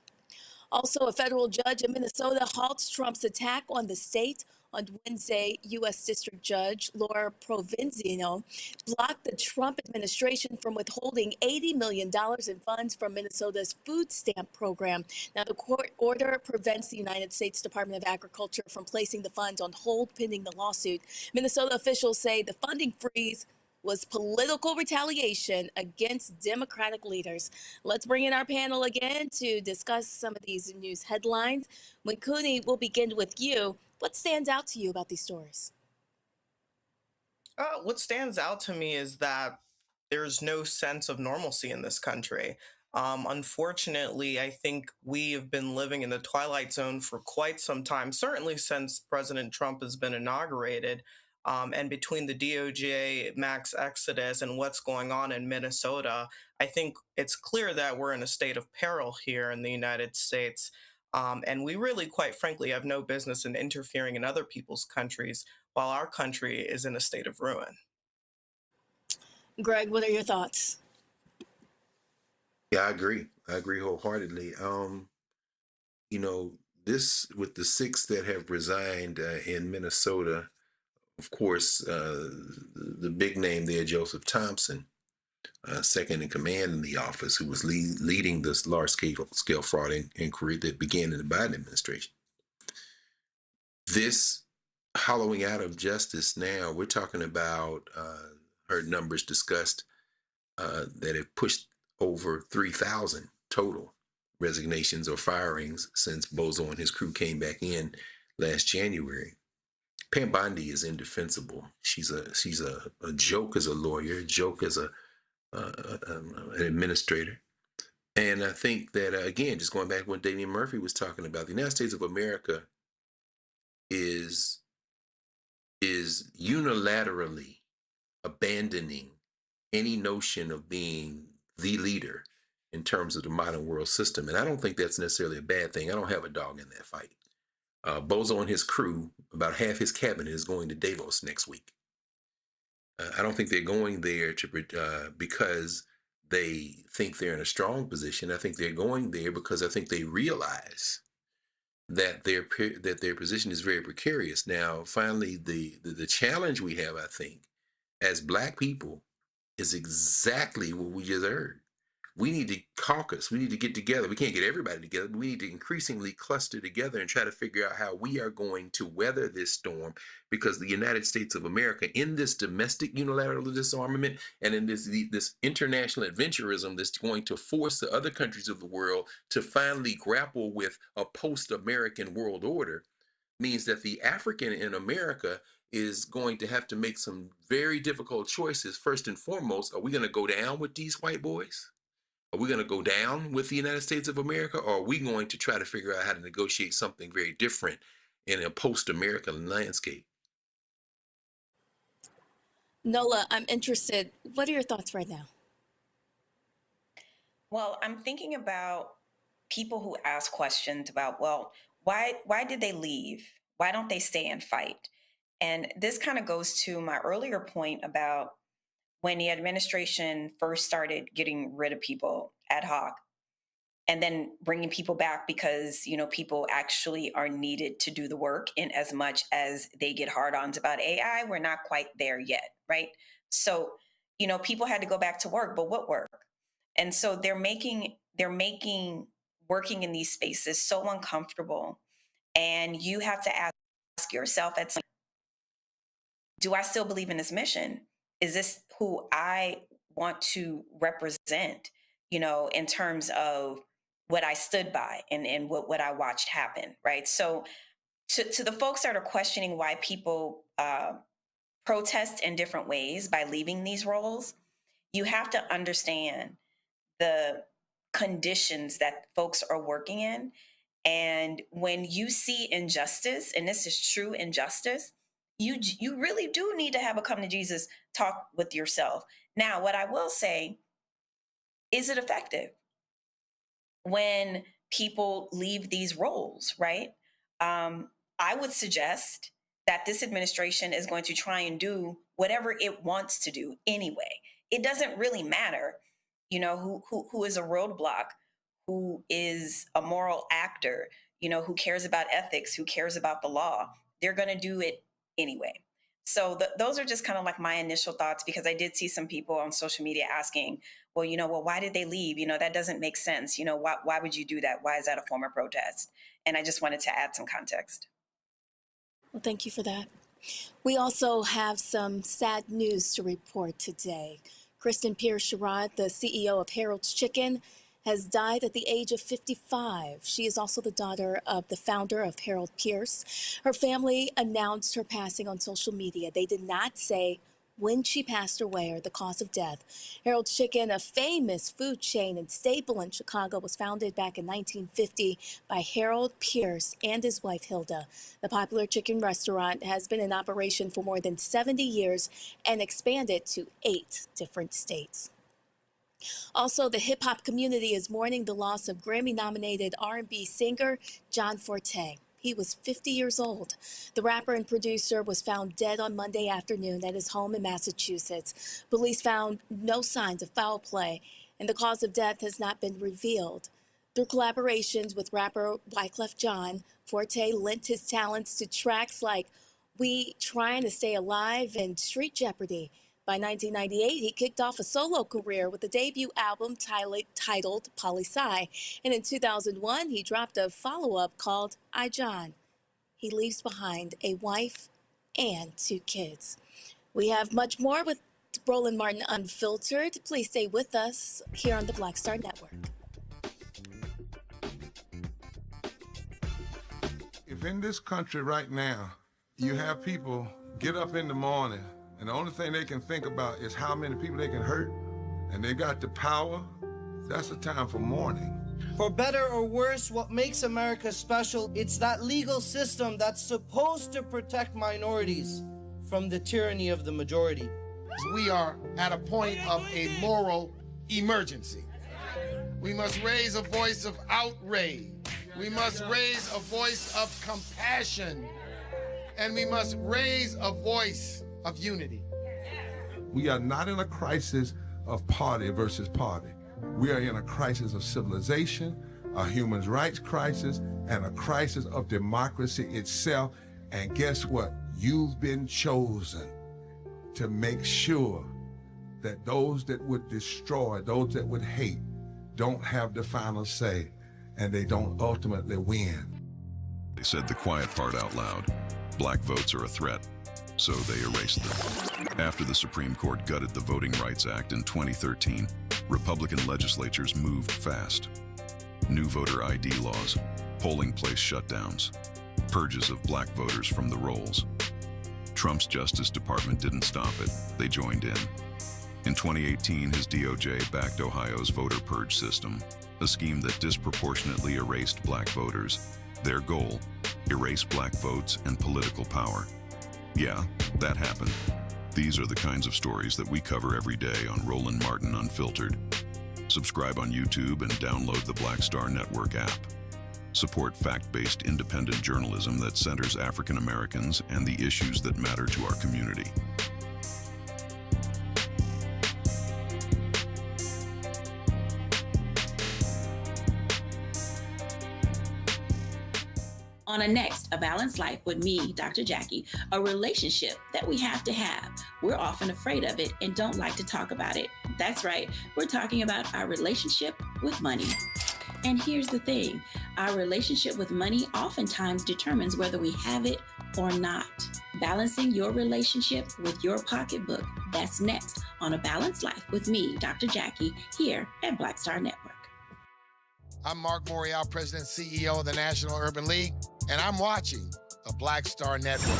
Also, a federal judge in Minnesota halts Trump's attack on the state. On Wednesday, U.S. District Judge Laura Provenzino blocked the Trump administration from withholding $80 million in funds from Minnesota's food stamp program. Now, the court order prevents the United States Department of Agriculture from placing the funds on hold pending the lawsuit. Minnesota officials say the funding freeze was political retaliation against Democratic leaders. Let's bring in our panel again to discuss some of these news headlines. Winkuni, we'll begin with you. What stands out to you about these stories? What stands out to me is that there's no sense of normalcy in this country. Unfortunately, I think we have been living in the twilight zone for quite some time, certainly since President Trump has been inaugurated. And between the DOJ max exodus and what's going on in Minnesota, I think it's clear that we're in a state of peril here in the United States. And we really, quite frankly, have no business in interfering in other people's countries while our country is in a state of ruin. Greg, what are your thoughts? Yeah, I agree. I agree wholeheartedly. You know, this with the 6 that have resigned in Minnesota, of course, the big name there, Joseph Thompson, second in command in the office, who was leading this large-scale fraud inquiry that began in the Biden administration. This hollowing out of justice now, we're talking about, heard numbers discussed that have pushed over 3,000 total resignations or firings since Bozo and his crew came back in last January. Pam Bondi is indefensible. She's a joke as a lawyer, a joke as an administrator. And I think that, again, just going back to what Damian Murphy was talking about, the United States of America is unilaterally abandoning any notion of being the leader in terms of the modern world system. And I don't think that's necessarily a bad thing. I don't have a dog in that fight. Bozo and his crew, about half his cabinet is going to Davos next week. I don't think they're going there because they think they're in a strong position. I think they're going there because I think they realize that their position is very precarious. Now, finally, the challenge we have, I think, as Black people, is exactly what we just heard. We need to caucus. We need to get together. We can't get everybody together, but we need to increasingly cluster together and try to figure out how we are going to weather this storm, because the United States of America, in this domestic unilateral disarmament and in this international adventurism that's going to force the other countries of the world to finally grapple with a post-American world order, means that the African in America is going to have to make some very difficult choices. First and foremost, are we going to go down with these white boys? Are we going to go down with the United States of America? Or are we going to try to figure out how to negotiate something very different in a post-American landscape? Nola, I'm interested. What are your thoughts right now? Well, I'm thinking about people who ask questions about, well, why did they leave? Why don't they stay and fight? And this kind of goes to my earlier point about when the administration first started getting rid of people ad hoc and then bringing people back because, you know, people actually are needed to do the work, in as much as they get hard-ons about AI. We're not quite there yet, right? So, you know, people had to go back to work, but what work? And so they're making working in these spaces so uncomfortable. And you have to ask yourself, at some point, do I still believe in this mission? Is this who I want to represent, you know, in terms of what I stood by and what I watched happen, right? So to the folks that are questioning why people protest in different ways by leaving these roles, you have to understand the conditions that folks are working in. And when you see injustice, and this is true injustice, you really do need to have a come to Jesus talk with yourself. Now, what I will say, is it effective when people leave these roles, right? I would suggest that this administration is going to try and do whatever it wants to do anyway. It doesn't really matter, you know, who is a roadblock, who is a moral actor, you know, who cares about ethics, who cares about the law. They're going to do it anyway. So those are just kind of like my initial thoughts, because I did see some people on social media asking, well, you know, well, why did they leave? You know, that doesn't make sense. You know, why would you do that? Why is that a form of protest? And I just wanted to add some context. Well, thank you for that. We also have some sad news to report today. Kristen Pierce-Sherrod, the CEO of Harold's Chicken, has died at the age of 55. She is also the daughter of the founder of Harold Pierce. Her family announced her passing on social media. They did not say when she passed away or the cause of death. Harold's Chicken, a famous food chain and staple in Chicago, was founded back in 1950 by Harold Pierce and his wife Hilda. The popular chicken restaurant has been in operation for more than 70 years and expanded to 8 different states. Also, the hip-hop community is mourning the loss of Grammy-nominated R&B singer John Forte. He was 50 years old. The rapper and producer was found dead on Monday afternoon at his home in Massachusetts. Police found no signs of foul play, and the cause of death has not been revealed. Through collaborations with rapper Wyclef Jean, Forte lent his talents to tracks like We Trying to Stay Alive and Street Jeopardy. By 1998, he kicked off a solo career with a debut album titled Poli-Sci. And in 2001, he dropped a follow-up called I, John. He leaves behind a wife and 2 kids. We have much more with Roland Martin Unfiltered. Please stay with us here on the Black Star Network. If in this country right now, you have people get up in the morning and the only thing they can think about is how many people they can hurt, and they got the power, that's a time for mourning. For better or worse, what makes America special, it's that legal system that's supposed to protect minorities from the tyranny of the majority. We are at a point of a moral emergency. We must raise a voice of outrage. We must raise a voice of compassion. And we must raise a voice of unity. We are not in a crisis of party versus party. We are in a crisis of civilization, a human rights crisis, and a crisis of democracy itself. And guess what? You've been chosen to make sure that those that would destroy, those that would hate, don't have the final say, and they don't ultimately win. They said the quiet part out loud. Black votes are a threat, so they erased them. After the Supreme Court gutted the Voting Rights Act in 2013, Republican legislatures moved fast. New voter ID laws, polling place shutdowns, purges of black voters from the rolls. Trump's Justice Department didn't stop it, they joined in. In 2018, his DOJ backed Ohio's voter purge system, a scheme that disproportionately erased black voters. Their goal, erase black votes and political power. Yeah, that happened. These are the kinds of stories that we cover every day on Roland Martin Unfiltered. Subscribe on YouTube and download the Black Star Network app. Support fact-based independent journalism that centers African Americans and the issues that matter to our community. On a next, A Balanced Life with me, Dr. Jackie, a relationship that we have to have. We're often afraid of it and don't like to talk about it. That's right, we're talking about our relationship with money. And here's the thing, our relationship with money oftentimes determines whether we have it or not. Balancing your relationship with your pocketbook, that's next on A Balanced Life with me, Dr. Jackie, here at Black Star Network. I'm Mark Morial, President and CEO of the National Urban League, and I'm watching the Black Star Network.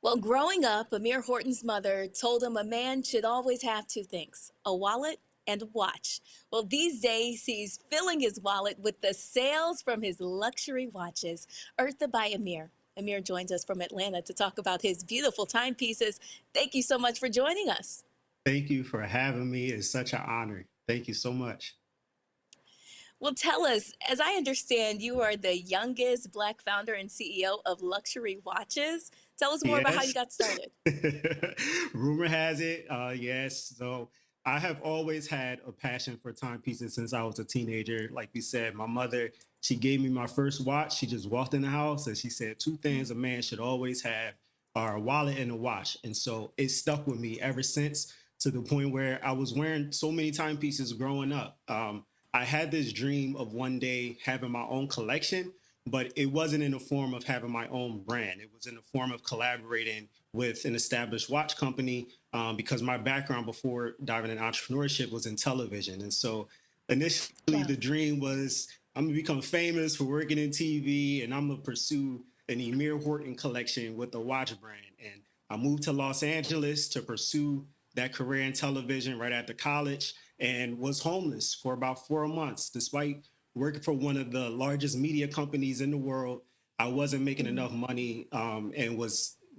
Well, growing up, Amir Horton's mother told him a man should always have 2 things, a wallet and a watch. Well, these days, he's filling his wallet with the sales from his luxury watches. Eartha by Amir. Amir joins us from Atlanta to talk about his beautiful timepieces. Thank you so much for joining us. Thank you for having me. It's such an honor. Thank you so much. Well, tell us, as I understand, you are the youngest Black founder and CEO of Luxury Watches. Tell us more about how you got started. Rumor has it, yes. So I have always had a passion for timepieces since I was a teenager. Like you said, my mother, she gave me my first watch. She just walked in the house and she said, two things a man should always have are a wallet and a watch. And so it stuck with me ever since, to the point where I was wearing so many timepieces growing up. I had this dream of one day having my own collection, but it wasn't in the form of having my own brand. It was in the form of collaborating with an established watch company, because my background before diving in entrepreneurship was in television. And so initially the dream was, I'm gonna become famous for working in TV, and I'm gonna pursue an Emir Horton collection with the watch brand. And I moved to Los Angeles to pursue that career in television right after college, and was homeless for about 4 months. Despite working for one of the largest media companies in the world, I wasn't making enough money, and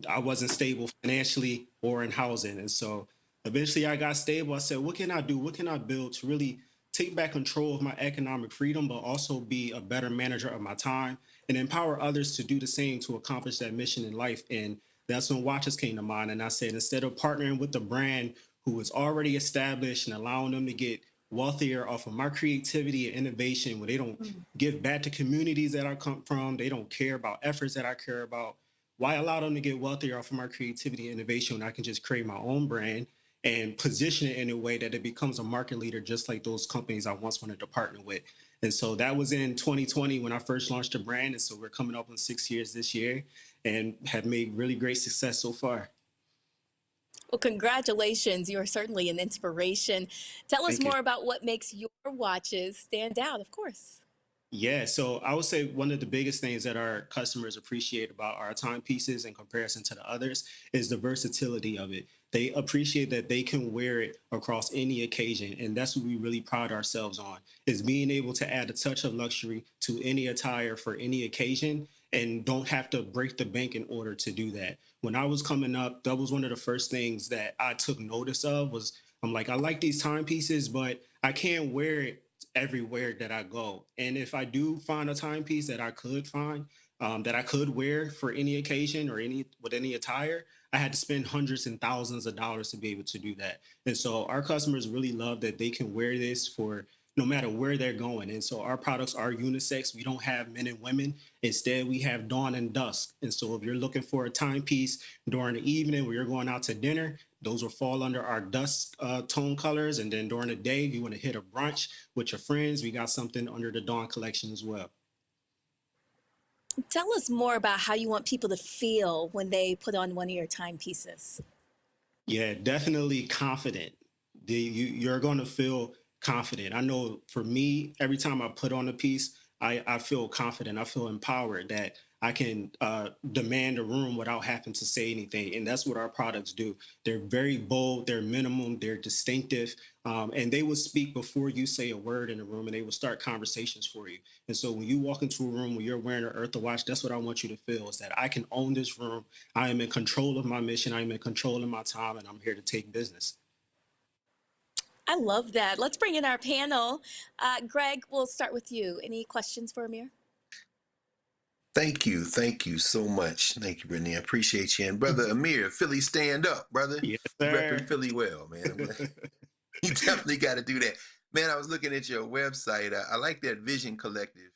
I wasn't stable financially or in housing. And so eventually I got stable. I said, what can I do? What can I build to really take back control of my economic freedom, but also be a better manager of my time and empower others to do the same to accomplish that mission in life? And that's when watches came to mind. And I said, instead of partnering with the brand who is already established and allowing them to get wealthier off of my creativity and innovation, where they don't give back to communities that I come from, they don't care about efforts that I care about, why allow them to get wealthier off of my creativity and innovation when I can just create my own brand and position it in a way that it becomes a market leader, just like those companies I once wanted to partner with? And so that was in 2020 when I first launched the brand. And so we're coming up on 6 years this year and have made really great success so far. Well, congratulations. You are certainly an inspiration. Tell us Thank you. more about what makes your watches stand out, of course. Yeah, so I would say one of the biggest things that our customers appreciate about our timepieces in comparison to the others is the versatility of it. They appreciate that they can wear it across any occasion, and that's what we really pride ourselves on, is being able to add a touch of luxury to any attire for any occasion and don't have to break the bank in order to do that. When I was coming up, that was one of the first things that I took notice of. Was I'm like, I like these timepieces, but I can't wear it everywhere that I go. And if I do find a timepiece that I could find, that I could wear for any occasion or with any attire, I had to spend hundreds and thousands of dollars to be able to do that. And so our customers really love that they can wear this for no matter where they're going. And so our products are unisex. We don't have men and women. Instead, we have dawn and dusk. And so if you're looking for a timepiece during the evening where you're going out to dinner, those will fall under our dusk tone colors. And then during the day, if you want to hit a brunch with your friends, we got something under the dawn collection as well. Tell us more about how you want people to feel when they put on one of your timepieces. Yeah, definitely confident. You're going to feel confident. I know for me, every time I put on a piece, I feel confident. I feel empowered that I can demand a room without having to say anything. And that's what our products do. They're very bold, they're minimum, they're distinctive, and they will speak before you say a word in the room, and they will start conversations for you. And so when you walk into a room where you're wearing an Eartha watch, that's what I want you to feel, is that I can own this room. I am in control of my mission. I am in control of my time, and I'm here to take business. I love that. Let's bring in our panel. Greg, we'll start with you. Any questions for Amir? Thank you. Thank you so much. Thank you, Brittany. I appreciate you. And brother Amir, Philly stand up, brother. Yes, You sir. repping Philly well, man. You definitely got to do that. Man, I was looking at your website. I like that Vision Collective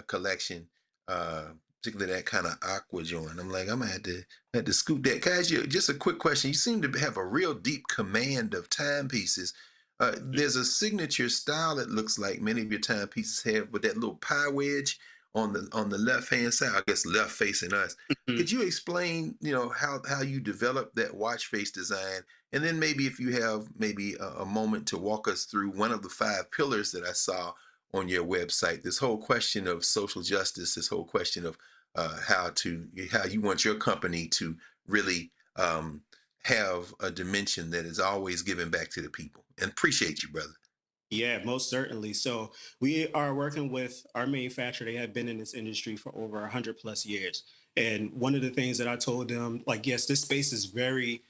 collection, particularly that kind of aqua joint. I'm like, I'm going to have to scoop that. Guys, just a quick question. You seem to have a real deep command of timepieces. There's a signature style it looks like many of your timepieces have with that little pie wedge on the left-hand side, I guess left facing us. Could you explain, how you developed that watch face design? And then maybe if you have maybe a moment to walk us through one of the 5 pillars that I saw on your website, this whole question of social justice, this whole question of how you want your company to really have a dimension that is always giving back to the people. And appreciate you, brother. Yeah, most certainly. So we are working with our manufacturer. They have been in this industry for over 100+ years. And one of the things that I told them, like, yes, this space is very,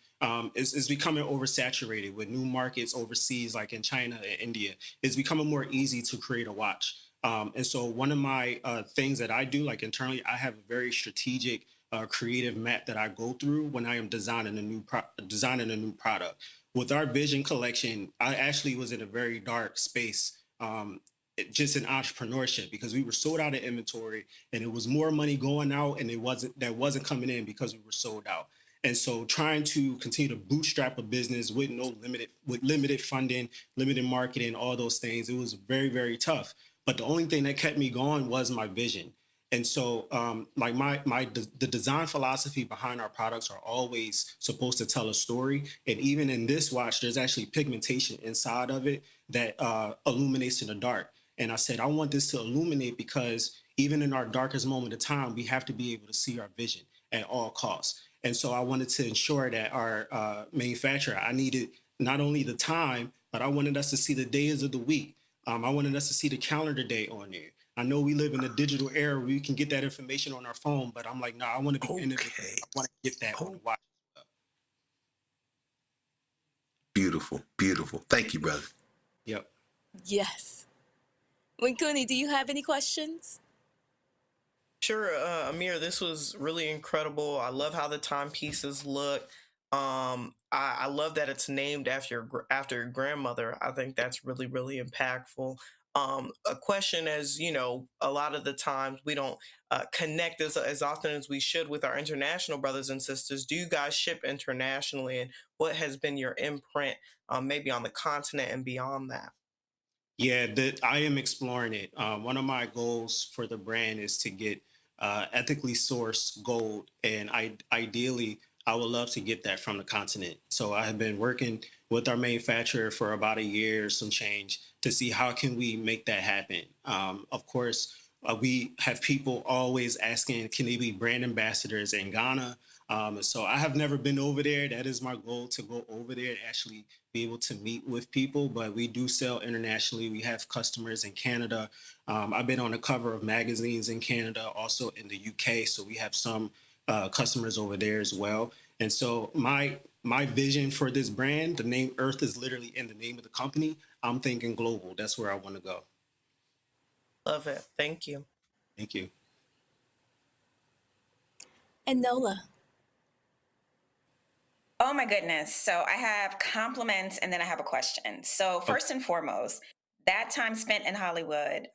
is becoming oversaturated with new markets overseas, like in China and India. It's becoming more easy to create a watch. And so one of my things that I do, like internally, I have a very strategic creative map that I go through when I am designing a new product. With our Vision collection, I actually was in a very dark space, just in entrepreneurship, because we were sold out of inventory, and it was more money going out, and it wasn't coming in because we were sold out. And so trying to continue to bootstrap a business with limited funding, limited marketing, all those things, it was very, very tough. But the only thing that kept me going was my vision. And so like the design philosophy behind our products are always supposed to tell a story. And even in this watch, there's actually pigmentation inside of it that illuminates in the dark. And I said, I want this to illuminate because even in our darkest moment of time, we have to be able to see our vision at all costs. And so I wanted to ensure that our manufacturer, I needed not only the time, but I wanted us to see the days of the week. I wanted us to see the calendar day on there. I know we live in a digital era where we can get that information on our phone, but I'm like, no, I want to be innovative. I want to get that on the watch. Beautiful, beautiful. Thank you, brother. Yep. Yes. Winkuni, do you have any questions? Sure, Amir, this was really incredible. I love how the timepieces look. I love that it's named after your grandmother. I think that's really, really impactful. A question, as you know, a lot of the times we don't connect as often as we should with our international brothers and sisters. Do you guys ship internationally, and what has been your imprint maybe on the continent and beyond that? Yeah, I am exploring it. One of my goals for the brand is to get ethically sourced gold, and ideally, I would love to get that from the continent. So I have been working with our manufacturer for about a year, some change, to see how can we make that happen. Of course, we have people always asking, can they be brand ambassadors in Ghana? So I have never been over there. That is my goal, to go over there and actually be able to meet with people. But we do sell internationally. We have customers in Canada. I've been on the cover of magazines in Canada, also in the UK. So we have some customers over there as well. And so my vision for this brand, the name Earth is literally in the name of the company. I'm thinking global. That's where I want to go. Love it. Thank you. Thank you. And Nola. Oh my goodness. So I have compliments and then I have a question. So first and foremost, that time spent in Hollywood,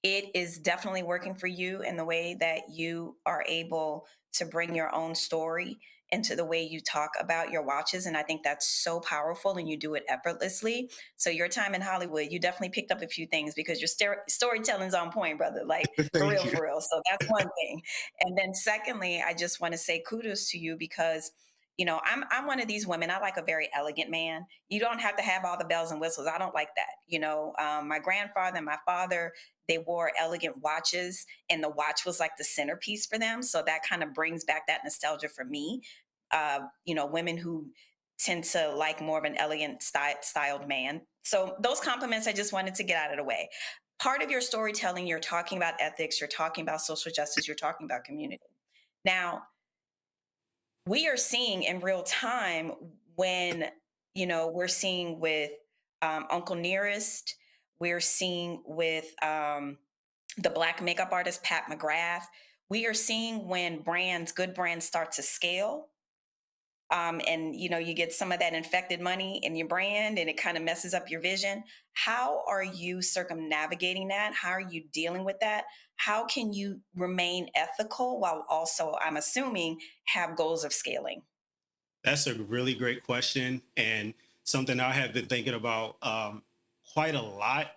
it is definitely working for you in the way that you are able to bring your own story into the way you talk about your watches. And I think that's so powerful, and you do it effortlessly. So your time in Hollywood, you definitely picked up a few things because your storytelling's on point, brother. Like for real, for real. So that's one thing. And then secondly, I just want to say kudos to you because I'm one of these women. I like a very elegant man. You don't have to have all the bells and whistles. I don't like that. My grandfather and my father, they wore elegant watches, and the watch was like the centerpiece for them. So that kind of brings back that nostalgia for me. Women who tend to like more of an elegant styled man. So those compliments, I just wanted to get out of the way. Part of your storytelling, you're talking about ethics, you're talking about social justice, you're talking about community. Now, we are seeing in real time when, we're seeing with Uncle Nearest, we're seeing with the Black makeup artist, Pat McGrath. We are seeing when good brands start to scale. And, you get some of that infected money in your brand and it kind of messes up your vision. How are you circumnavigating that? How are you dealing with that? How can you remain ethical while also, I'm assuming, have goals of scaling? That's a really great question, and something I have been thinking about quite a lot,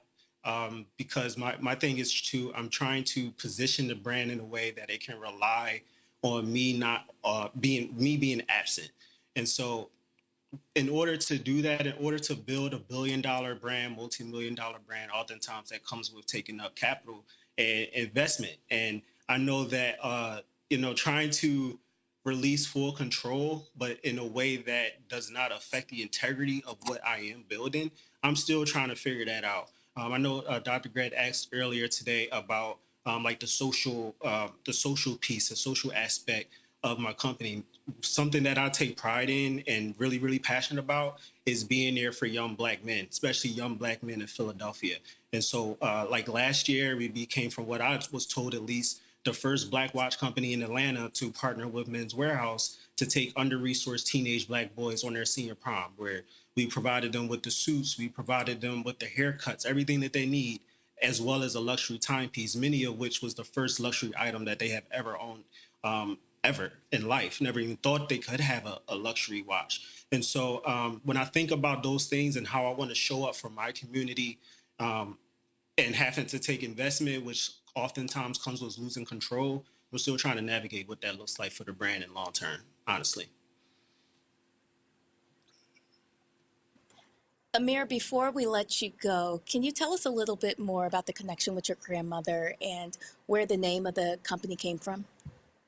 because my thing is I'm trying to position the brand in a way that it can rely on me not being absent. And so in order to do that, in order to build a billion-dollar brand, multi-million-dollar brand, oftentimes that comes with taking up capital and investment. And I know that, trying to release full control, but in a way that does not affect the integrity of what I am building, I'm still trying to figure that out. I know Dr. Grant asked earlier today about like the social piece, the social aspect of my company. Something that I take pride in and really, really passionate about is being there for young Black men, especially young Black men in Philadelphia. And so like last year, we became, from what I was told at least, the first Black watch company in Atlanta to partner with Men's Warehouse to take under-resourced teenage Black boys on their senior prom, where we provided them with the suits, we provided them with the haircuts, everything that they need, as well as a luxury timepiece, many of which was the first luxury item that they have ever owned, ever in life. Never even thought they could have a luxury watch. And so when I think about those things and how I want to show up for my community, and having to take investment, which oftentimes comes with losing control, we're still trying to navigate what that looks like for the brand in long term, honestly. Amir, before we let you go, can you tell us a little bit more about the connection with your grandmother and where the name of the company came from?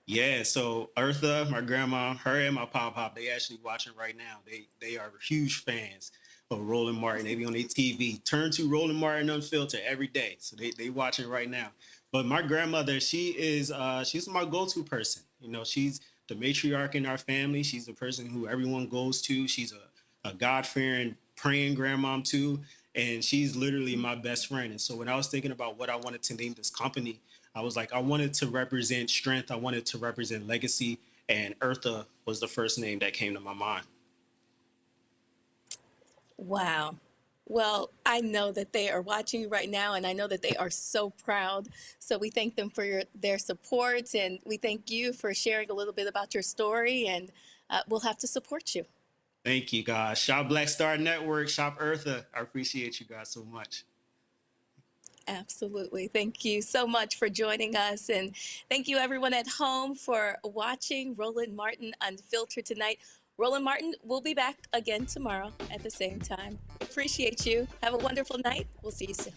Yeah, so Eartha, my grandma, her and my pop, they actually watching right now. They are huge fans of Roland Martin. They be on their TV. Turn to Roland Martin Unfiltered every day. So they watching right now. But my grandmother, she's my go-to person. You know, she's the matriarch in our family. She's the person who everyone goes to. She's a God-fearing, praying grandmom too. And she's literally my best friend. And so when I was thinking about what I wanted to name this company, I was like, I wanted to represent strength. I wanted to represent legacy. And Eartha was the first name that came to my mind. Wow. Well, I know that they are watching you right now, and I know that they are so proud. So we thank them for their support, and we thank you for sharing a little bit about your story, and we'll have to support you. Thank you, guys. Shop Black Star Network, Shop Eartha. I appreciate you guys so much. Absolutely. Thank you so much for joining us. And thank you, everyone at home, for watching Roland Martin Unfiltered tonight. Roland Martin will be back again tomorrow at the same time. Appreciate you. Have a wonderful night. We'll see you soon.